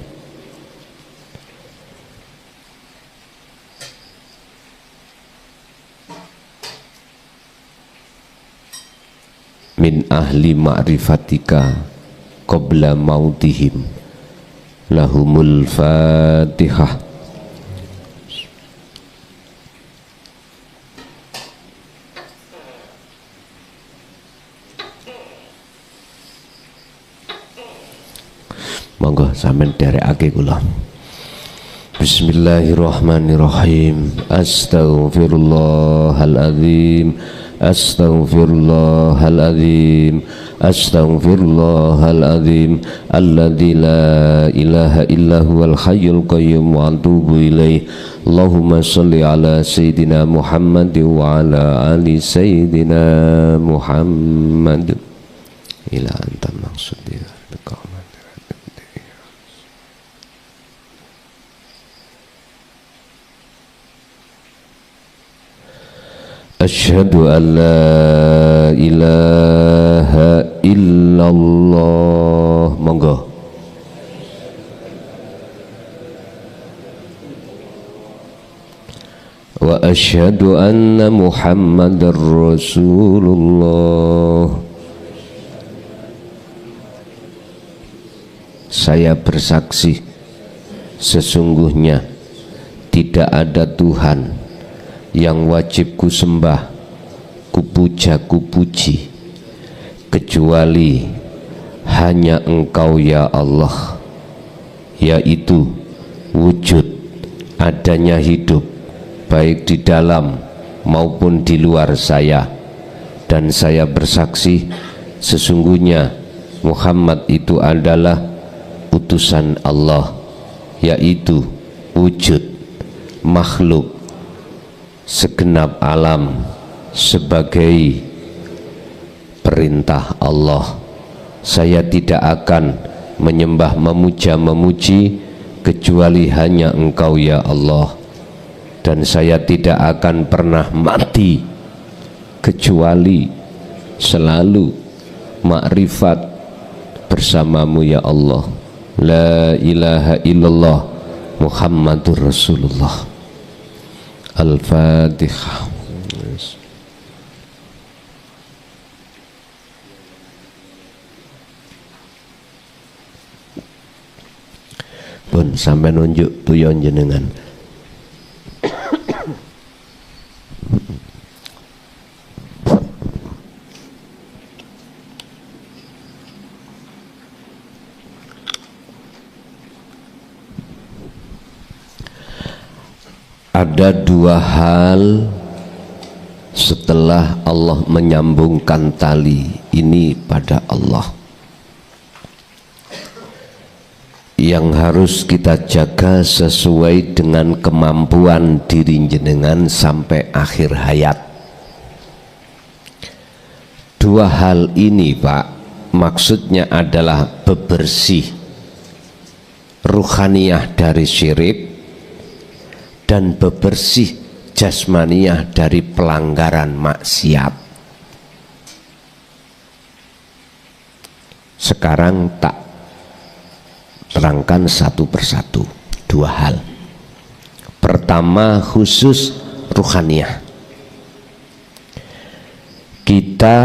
min ahli ma'rifatika qabla mautihim. Lahumul fatihah. Monggo sampeyan derekake kula. Bismillahirrahmanirrahim. Astaghfirullahaladzim. Astaghfirullahaladzim. Astaghfirullahaladzim alladzi la ilaha illa huwal hayyul qayyum wa atubu ilaih. Allahumma shalli ala sayyidina Muhammad wa ala ali sayyidina Muhammad ila anta maksudnya. Asyhadu an la ilaha illallah. Monggo. Wa asyhadu anna Muhammadar Rasulullah. Saya bersaksi sesungguhnya tidak ada Tuhan yang wajib ku sembah, ku puja, ku puji kecuali hanya Engkau ya Allah, yaitu wujud adanya hidup baik di dalam maupun di luar saya, dan saya bersaksi sesungguhnya Muhammad itu adalah utusan Allah, yaitu wujud makhluk segenap alam sebagai perintah Allah. Saya tidak akan menyembah, memuja, memuji kecuali hanya Engkau ya Allah, dan saya tidak akan pernah mati kecuali selalu makrifat bersamamu ya Allah. La ilaha illallah Muhammadur Rasulullah. Al-Fatihah. Pun sampai nunjuk tuyon jenengan. Ada dua hal setelah Allah menyambungkan tali ini pada Allah yang harus kita jaga sesuai dengan kemampuan diri jenengan sampai akhir hayat. Dua hal ini Pak, maksudnya adalah bebersih ruhaniyah dari syirik dan bebersih jasmaniyah dari pelanggaran maksiat. Sekarang tak terangkan satu persatu dua hal. Pertama khusus ruhaniyah. Kita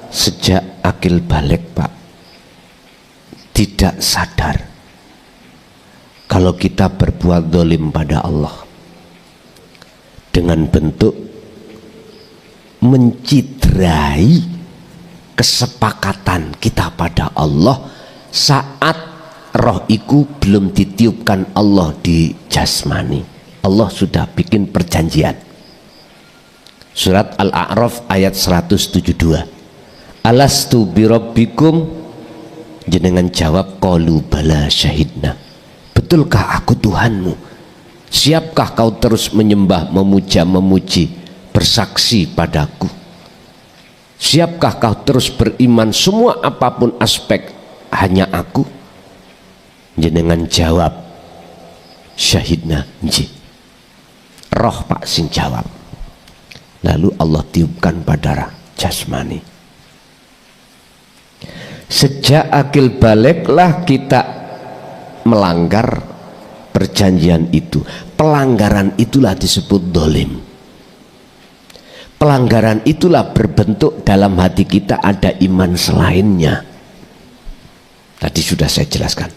sejak akil balik Pak tidak sadar kalau kita berbuat zalim pada Allah dengan bentuk mencidrai kesepakatan kita pada Allah saat roh iku belum ditiupkan Allah di jasmani. Allah sudah bikin perjanjian. Surat Al-A'raf ayat 172. Alastu birabbikum, jenengan jawab qalu bala syahidna. Betulkah aku Tuhanmu? Siapkah kau terus menyembah, memuja, memuji, bersaksi padaku? Siapkah kau terus beriman semua apapun aspek hanya aku? Jenengan jawab syahidna nji. Roh Pak sing jawab. Lalu Allah tiupkan pada jasmani. Sejak akil baliklah kita melanggar perjanjian itu. Pelanggaran itulah disebut zalim. Pelanggaran itulah berbentuk dalam hati kita ada iman selainnya. Tadi sudah saya jelaskan.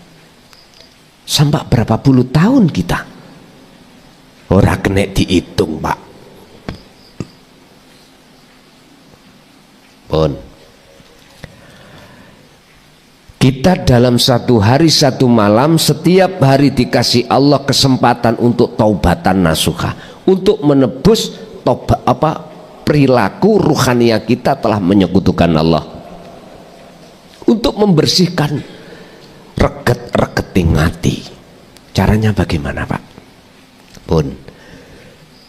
Sampai berapa puluh tahun kita ora kena dihitung Pak. Pun kita dalam satu hari satu malam setiap hari dikasih Allah kesempatan untuk taubatan nasuha, untuk menebus perilaku ruhaniyah kita telah menyekutukan Allah, untuk membersihkan reget-regeting hati. Caranya bagaimana Pak? Pun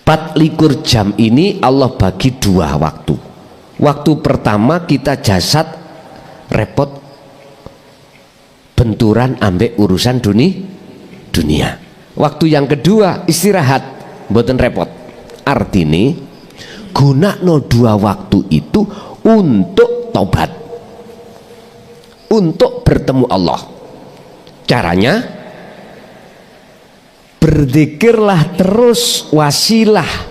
24 jam ini Allah bagi dua waktu. Waktu pertama kita jasad repot benturan ambek urusan dunia. Waktu yang kedua istirahat, mboten repot. Artine gunakno dua waktu itu untuk taubat, untuk bertemu Allah. Caranya berzikirlah terus, wasilah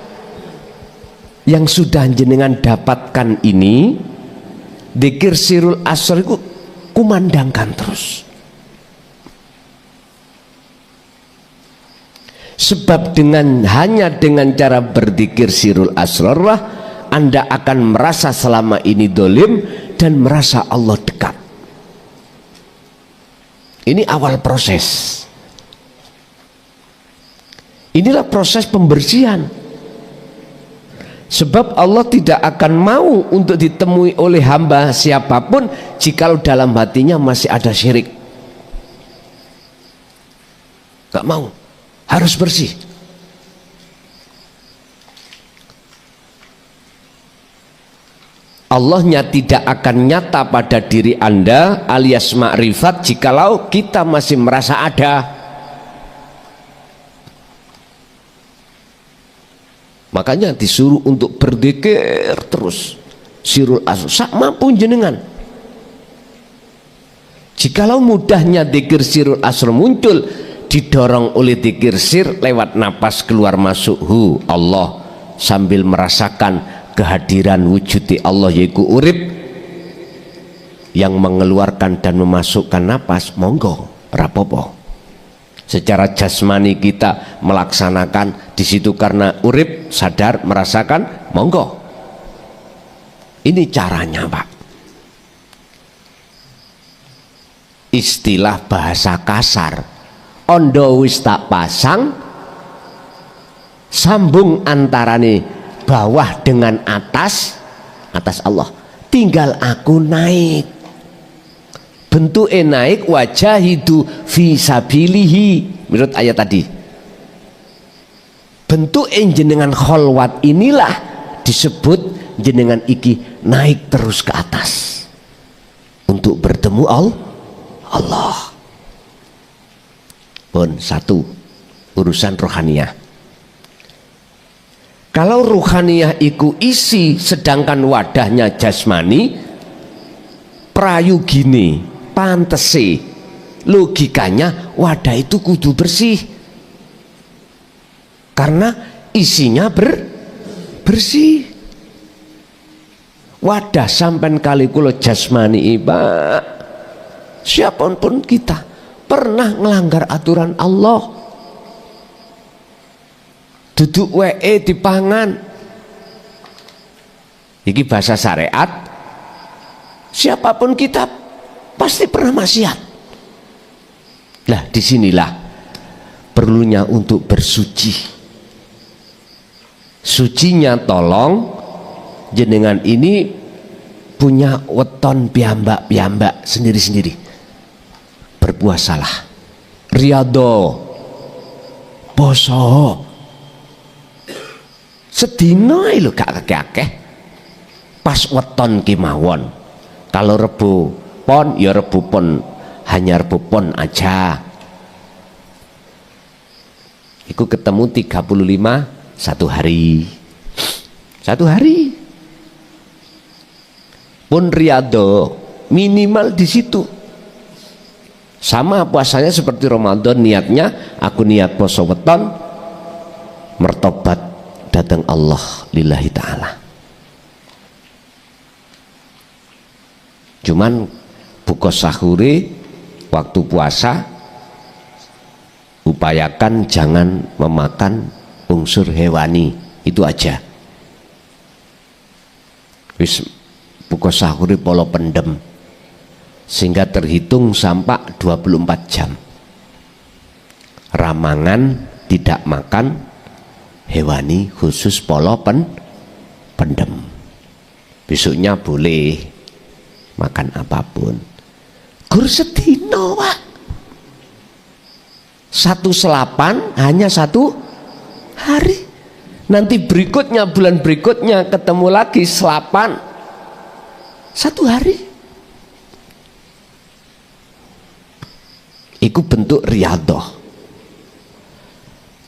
yang sudah jenengan dapatkan ini, zikir sirul asr itu kumandangkan terus. Sebab hanya dengan cara berzikir sirul asrarlah Anda akan merasa selama ini dolim dan merasa Allah dekat. Ini awal proses. Inilah proses pembersihan. Sebab Allah tidak akan mau untuk ditemui oleh hamba siapapun jikalau dalam hatinya masih ada syirik. Gak mau. Harus bersih. Allahnya tidak akan nyata pada diri Anda alias makrifat jikalau kita masih merasa ada. Makanya disuruh untuk berzikir terus sirul asr sak mampu jenengan. Jikalau mudahnya zikir sirul asr muncul didorong oleh dzikir sir lewat napas keluar masuk hu Allah, sambil merasakan kehadiran wujudi Allah yaitu urip yang mengeluarkan dan memasukkan napas, monggo rapopo. Secara jasmani kita melaksanakan di situ karena urip sadar merasakan, monggo. Ini caranya, Pak. Istilah bahasa kasar, ondo wis tak pasang, sambung antarane bawah dengan atas Allah, tinggal aku naik. Bentuknya naik, wajahidu fi sabilihi menurut ayat tadi. Bentuk jenengan kholwat inilah disebut jenengan iki naik terus ke atas untuk bertemu Allah. Pun satu urusan rohaniyah. Kalau rohaniyah iku isi sedangkan wadahnya jasmani, prayugine pantese logikanya wadah itu kudu bersih karena isinya bersih. Wadah sampai kali kulo jasmani Pak, siapapun kita pernah melanggar aturan Allah, duduk WE dipangan, iki bahasa syariat, siapapun kita pasti pernah maksiat. Lah disinilah perlunya untuk bersuci. Sucinya tolong jenengan ini punya weton piyambak sendiri-sendiri. Berpuasalah, riyadho, poso, sedina lho gak akeh-akeh. Pas weton kemawon. Kalau Rebo pon ya Rebo pon, hanya Rebo pon aja. Iku ketemu 35 satu hari. Pun riyadho minimal di situ. Sama puasanya seperti Ramadan, niatnya aku niat poso weton mertobat datang Allah lillahi ta'ala. Cuman buka sahuri waktu puasa upayakan jangan memakan unsur hewani, itu aja. Wis buka sahuri polo pendem sehingga terhitung sampai 24 jam ramangan tidak makan hewani khusus polo pendem. Besoknya boleh makan apapun. Gur sedino Pak, satu selapan hanya satu hari. Nanti berikutnya bulan berikutnya ketemu lagi selapan satu hari. Iku bentuk riyadhah.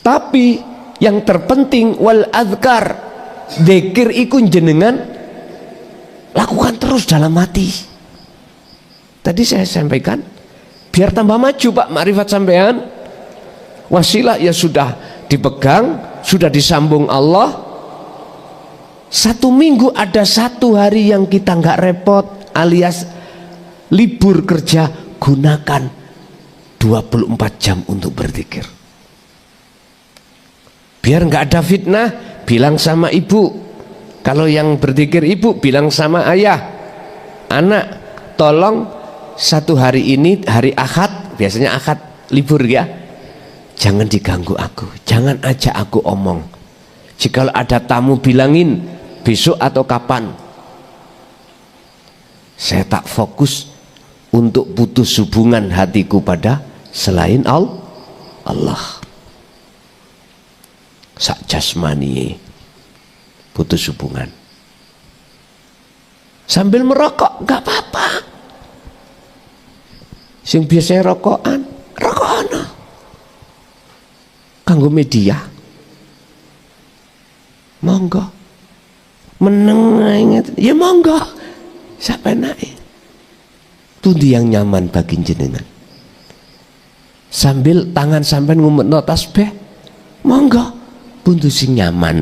Tapi yang terpenting wal azkar, zikir iku jenengan lakukan terus dalam hati. Tadi saya sampaikan biar tambah maju Pak makrifat sampean. Wasilah ya sudah dipegang, sudah disambung Allah. Satu minggu ada satu hari yang kita nggak repot alias libur kerja, gunakan 24 jam untuk berzikir. Biar nggak ada fitnah, bilang sama ibu. Kalau yang berzikir ibu, bilang sama ayah, anak tolong satu hari ini hari Ahad, biasanya Ahad libur ya, jangan diganggu aku, jangan ajak aku omong. Jika ada tamu bilangin besok atau kapan. Saya tak fokus untuk putus hubungan hatiku pada selain Allah. Sak jasmani putus hubungan. Sambil merokok gak apa-apa. Sing biasanya rokokan, rokokana. Kanggo media. Monggo. Meneng ya monggo. Siapa naik? Tundi yang nyaman bagi jenengan. sambil tangan sampean ngumekno tasbih, monggo buntu sing nyaman.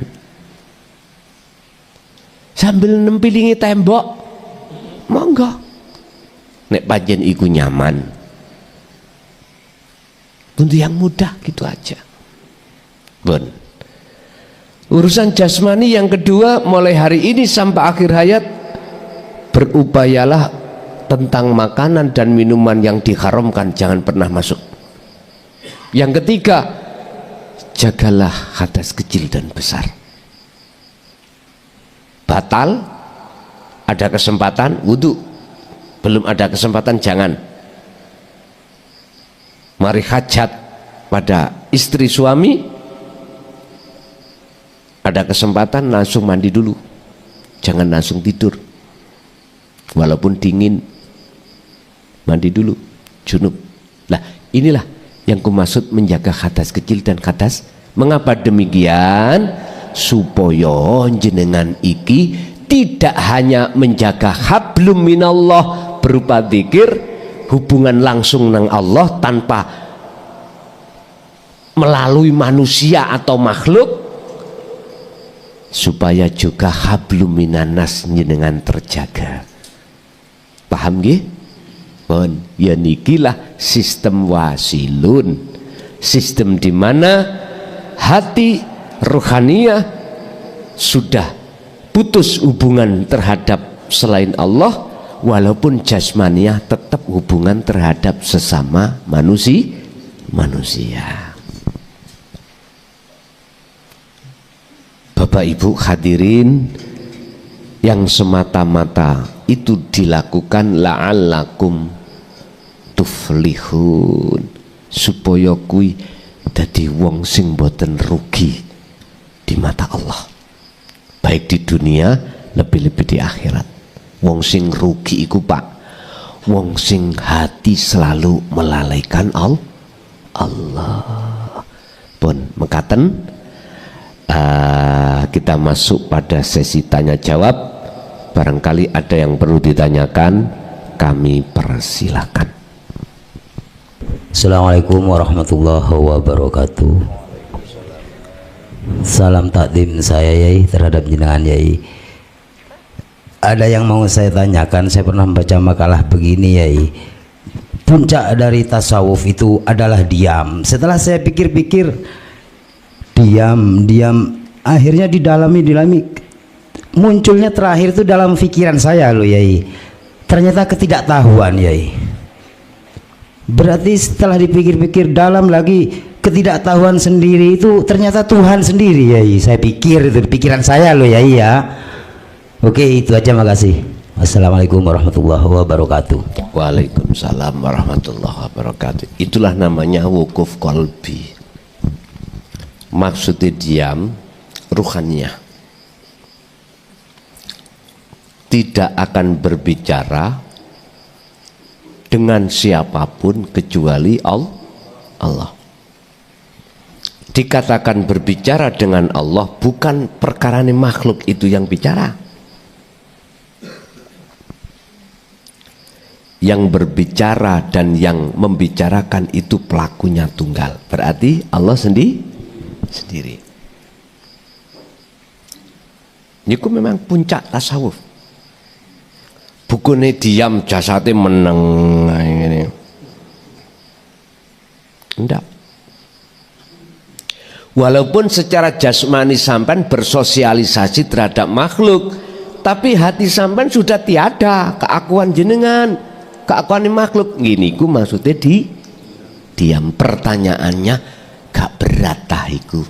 Sambil nempilingi tembok, monggo nek pancen iku nyaman. Buntu yang mudah gitu aja. Bon. Urusan jasmani yang kedua, mulai hari ini sampai akhir hayat berupayalah tentang makanan dan minuman yang diharamkan jangan pernah masuk. Yang ketiga, jagalah hadas kecil dan besar. Batal, ada kesempatan wudhu, belum ada kesempatan jangan. Mari hajat pada istri suami, ada kesempatan langsung mandi dulu, jangan langsung tidur walaupun dingin, mandi dulu junub. Lah inilah yang kumaksud menjaga hadas kecil dan hadas. Mengapa demikian? Supaya jenengan iki tidak hanya menjaga hablum minallah berupa zikir, hubungan langsung nang Allah tanpa melalui manusia atau makhluk, supaya juga hablum minanas jenengan terjaga. Paham nggih? Pun ya nikilah sistem wasilun, sistem di mana hati rohaniah sudah putus hubungan terhadap selain Allah, walaupun jasmaniah tetap hubungan terhadap sesama manusia. Bapak Ibu hadirin yang semata-mata itu dilakukan la'allakum tuflihun, supaya kui dadi wong sing boten rugi di mata Allah, baik di dunia lebih-lebih di akhirat. Wong sing rugi iku Pak, wong sing hati selalu melalaikan Allah. Pun mekaten kita masuk pada sesi tanya jawab. Barangkali ada yang perlu ditanyakan, kami persilakan. Assalamualaikum warahmatullahi wabarakatuh. Salam takdim saya Yai terhadap jenengan Yai. Ada yang mau saya tanyakan. Saya pernah membaca makalah begini Yai, puncak dari tasawuf itu adalah diam. Setelah saya pikir-pikir, diam akhirnya didalami munculnya terakhir itu dalam pikiran saya loh Yai, ternyata ketidaktahuan Yai. Berarti setelah dipikir-pikir dalam lagi, ketidaktahuan sendiri itu ternyata Tuhan sendiri Yai. Saya pikir itu pikiran saya loh Yai ya. Oke, itu aja, makasih. Assalamualaikum warahmatullahi wabarakatuh. Waalaikumsalam warahmatullahi wabarakatuh. Itulah namanya wukuf qalbi. Maksudnya diam ruhaniyah, tidak akan berbicara dengan siapapun kecuali Allah. Dikatakan berbicara dengan Allah bukan perkara makhluk itu yang bicara. Yang berbicara dan yang membicarakan itu pelakunya tunggal, berarti Allah sendiri. Niku memang puncak tasawuf. Bukune diam jasadnya meneng ini. Enggak. Walaupun secara jasmani sampean bersosialisasi terhadap makhluk, tapi hati sampean sudah tiada keakuan jenengan, keakuan makhluk. Gini ku maksudnya diam. Pertanyaannya gak berat tahiku.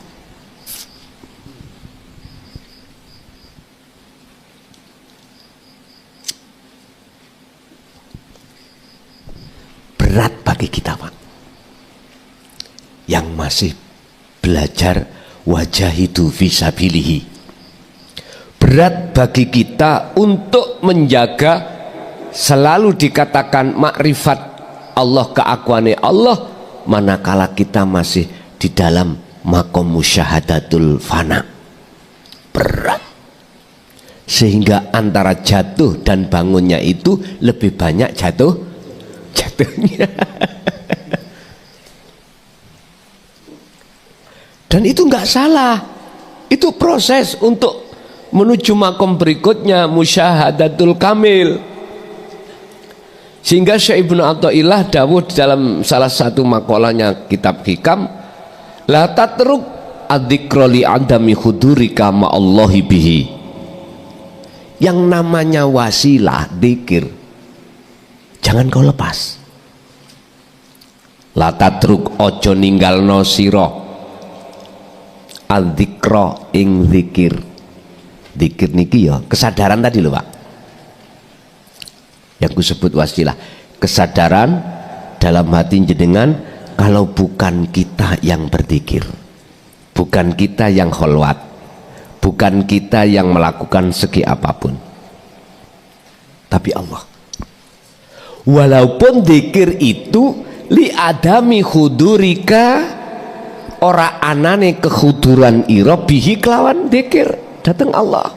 Berat bagi kita Pak, yang masih belajar wajahidu fisabilihi. Berat bagi kita untuk menjaga selalu dikatakan makrifat Allah, keakuannya Allah, manakala kita masih di dalam makom musyahadatul fana. Berat, sehingga antara jatuh dan bangunnya itu lebih banyak jatuhnya. Dan itu nggak salah. Itu proses untuk menuju makom berikutnya, musyahadatul kamil. Sehingga Syekh Ibnu Athaillah dawuh di dalam salah satu makalahnya kitab Hikam, la tatruk adzikra li adami hudurika ma'allahi bihi. Yang namanya wasilah dzikir jangan kau lepas. La tatruk ojo ninggalno sira adzikra ing zikir. Zikir niki ya kesadaran tadi lho Pak, yang kusebut wasilah, kesadaran dalam hati jenengan kalau bukan kita yang berzikir, bukan kita yang kholwat, bukan kita yang melakukan segi apapun, tapi Allah. Walaupun zikir itu li adami hudurika, ora anane kehuduran ira bihi kelawan zikir datang Allah.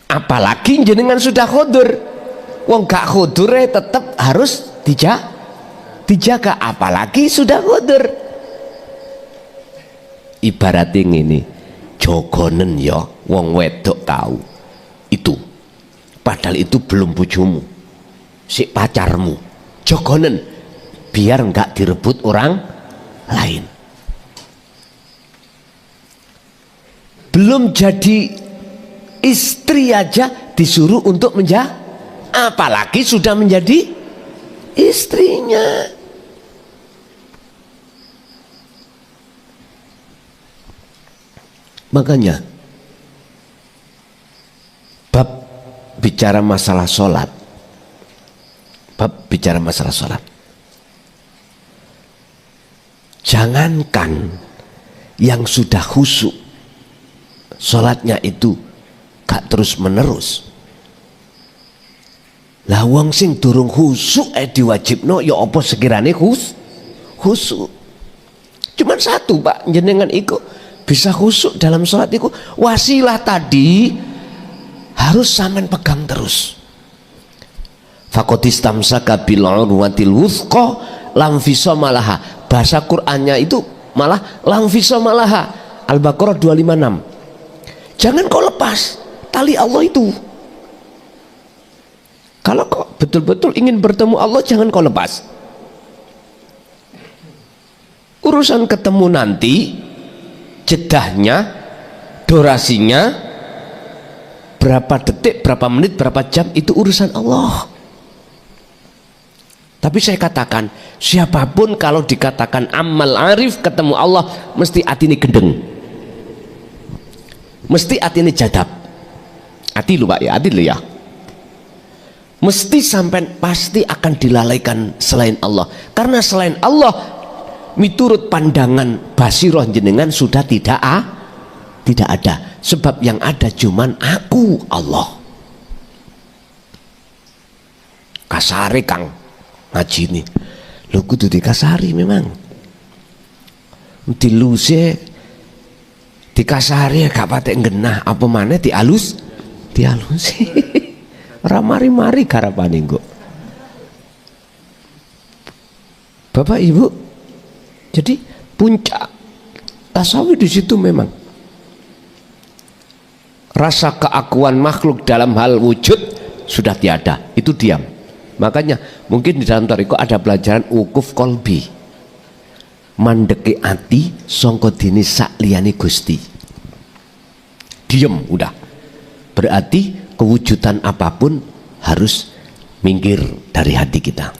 Apalagi jenengan sudah khudur, wong gak khudur tetap harus dijaga, apalagi sudah khudur. Ibaratnya ini jogonen ya wong wedok tahu itu, padahal itu belum bojomu, si pacarmu, jogonen biar nggak direbut orang lain. Belum jadi istri aja disuruh untuk menjaga, apalagi sudah menjadi istrinya. Makanya bab bicara masalah sholat, jangankan yang sudah khusyuk sholatnya itu gak terus menerus, lah wong sing durung khusyuk diwajibno ya apa sekirane khusyuk. Cuman satu Pak, jenengan iku bisa khusyuk dalam sholat iku, wasilah tadi harus sampean pegang terus. Fakotistamsaka bil urwatil wuthqa lam fisomalaha. Bahasa Qur'annya itu malah lam fisomalaha. Al-Baqarah 256. Jangan kau lepas tali Allah itu. Kalau kau betul-betul ingin bertemu Allah, jangan kau lepas. Urusan ketemu nanti, jedahnya, durasinya, berapa detik, berapa menit, berapa jam, itu urusan Allah. Tapi saya katakan, siapapun kalau dikatakan amal arif ketemu Allah, mesti atine gendeng, mesti atine jadab. Hati lu Pak ya, hati lu ya. Mesti sampai pasti akan dilalaikan selain Allah, karena selain Allah miturut pandangan basiroh jenengan sudah tidak ada, sebab yang ada cuman aku Allah. Kasare Kang ngaji ini lu kudu dikasari, memang diluse dikasari gak patek genah, apa mana dialusi ramari-mari garapane kok. Bapak Ibu, jadi puncak tasawuf di situ memang rasa keakuan makhluk dalam hal wujud sudah tiada, itu diam. Makanya mungkin di dalam tarekat ada pelajaran wukuf kolbi, mandeki ati sangka dene sak liyane Gusti. Diem udah, berarti kewujudan apapun harus minggir dari hati kita.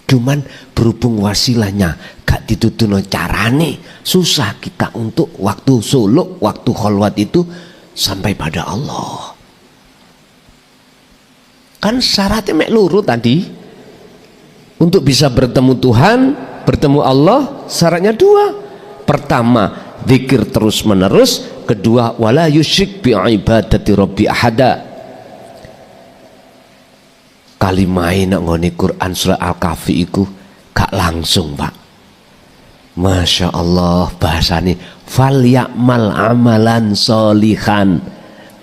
Cuman berhubung wasilahnya gak ditutuno carane, susah kita untuk waktu suluk, waktu kholwat itu sampai pada Allah. Kan syaratnya mek luru tadi, untuk bisa bertemu Tuhan, bertemu Allah, syaratnya dua. Pertama, zikir terus menerus. Kedua, wala yusyrik bi ibadati rabbi ahada. Kalimai nak ngoni Quran surah Al-Kahfi iku gak langsung Pak. Masya Allah bahasane fal ya'mal amalan solihan,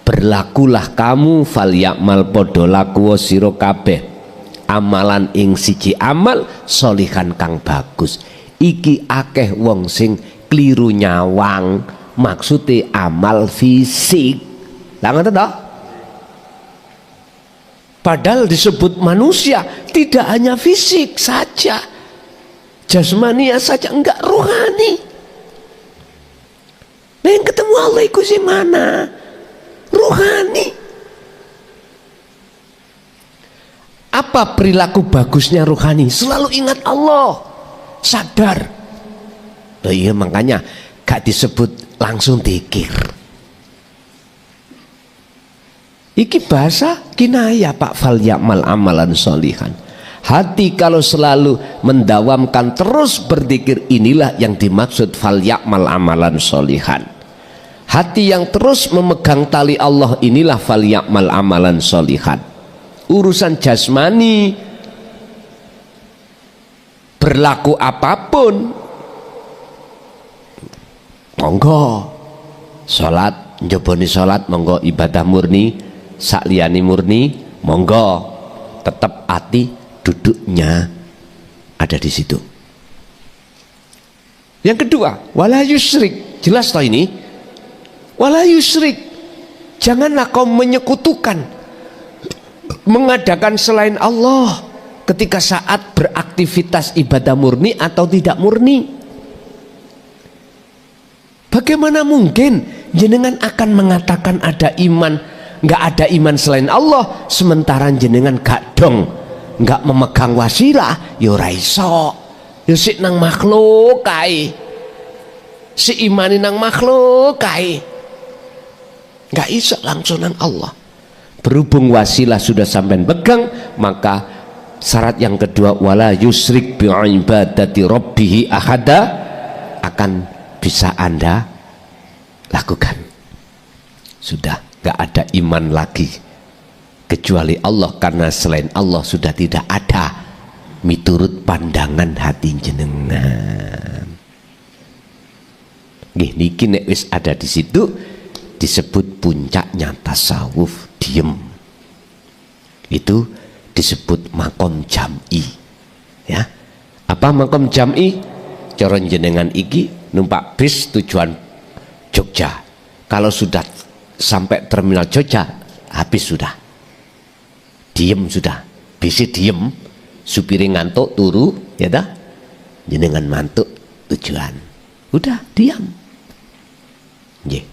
berlakulah kamu fal ya'mal podo laku sira kabeh amalan ing siji amal solihan kang bagus. iki akeh wong sing kliru nyawang maksudnya amal fisik. Lah ngoten toh? Padahal disebut manusia tidak hanya fisik saja, jasmania saja, enggak rohani. Nah yang ketemu Allah itu sih mana? Rohani. Apa perilaku bagusnya rohani? Selalu ingat Allah, sadar. Loh iya makanya gak disebut langsung dikir. Iki bahasa kinaya Pak, fal ya'mal amalan sholihan. Hati kalau selalu mendawamkan terus berzikir, inilah yang dimaksud fal ya'mal amalan sholihan. Hati yang terus memegang tali Allah, inilah fal ya'mal amalan sholihan. Urusan jasmani berlaku apapun, monggo sholat, njoboni sholat, monggo ibadah murni, sakliyane murni, monggo, tetap hati duduknya ada di situ. Yang kedua, wala yusyrik, jelas toh ini, wala yusyrik, janganlah kau menyekutukan, mengadakan selain Allah ketika saat beraktivitas ibadah murni atau tidak murni. Bagaimana mungkin jenengan akan mengatakan ada iman, nggak ada iman selain Allah, sementara jenengan gak dong, nggak memegang wasilah, yo raiso, yo si nang makhluk kai, si imani nang makhluk kai, nggak iso langsung nang Allah. Berhubung wasilah sudah sampai pegang, maka syarat yang kedua, wala yusrik bi ibadati rabbih ahada, akan bisa Anda lakukan. Sudah gak ada iman lagi kecuali Allah, karena selain Allah sudah tidak ada miturut pandangan hati jenengan. Nggih niki nek wis ada di situ disebut puncaknya tasawuf, diem. Itu disebut makom jam'i. Ya. Apa makom jam'i? Cara jenengan iki numpak bis tujuan Jogja, kalau sudah sampai terminal Jogja habis sudah, diem sudah, bisi diem, supiri ngantuk turu, ya dah, jenengan mantuk tujuan, udah diam. Nggih.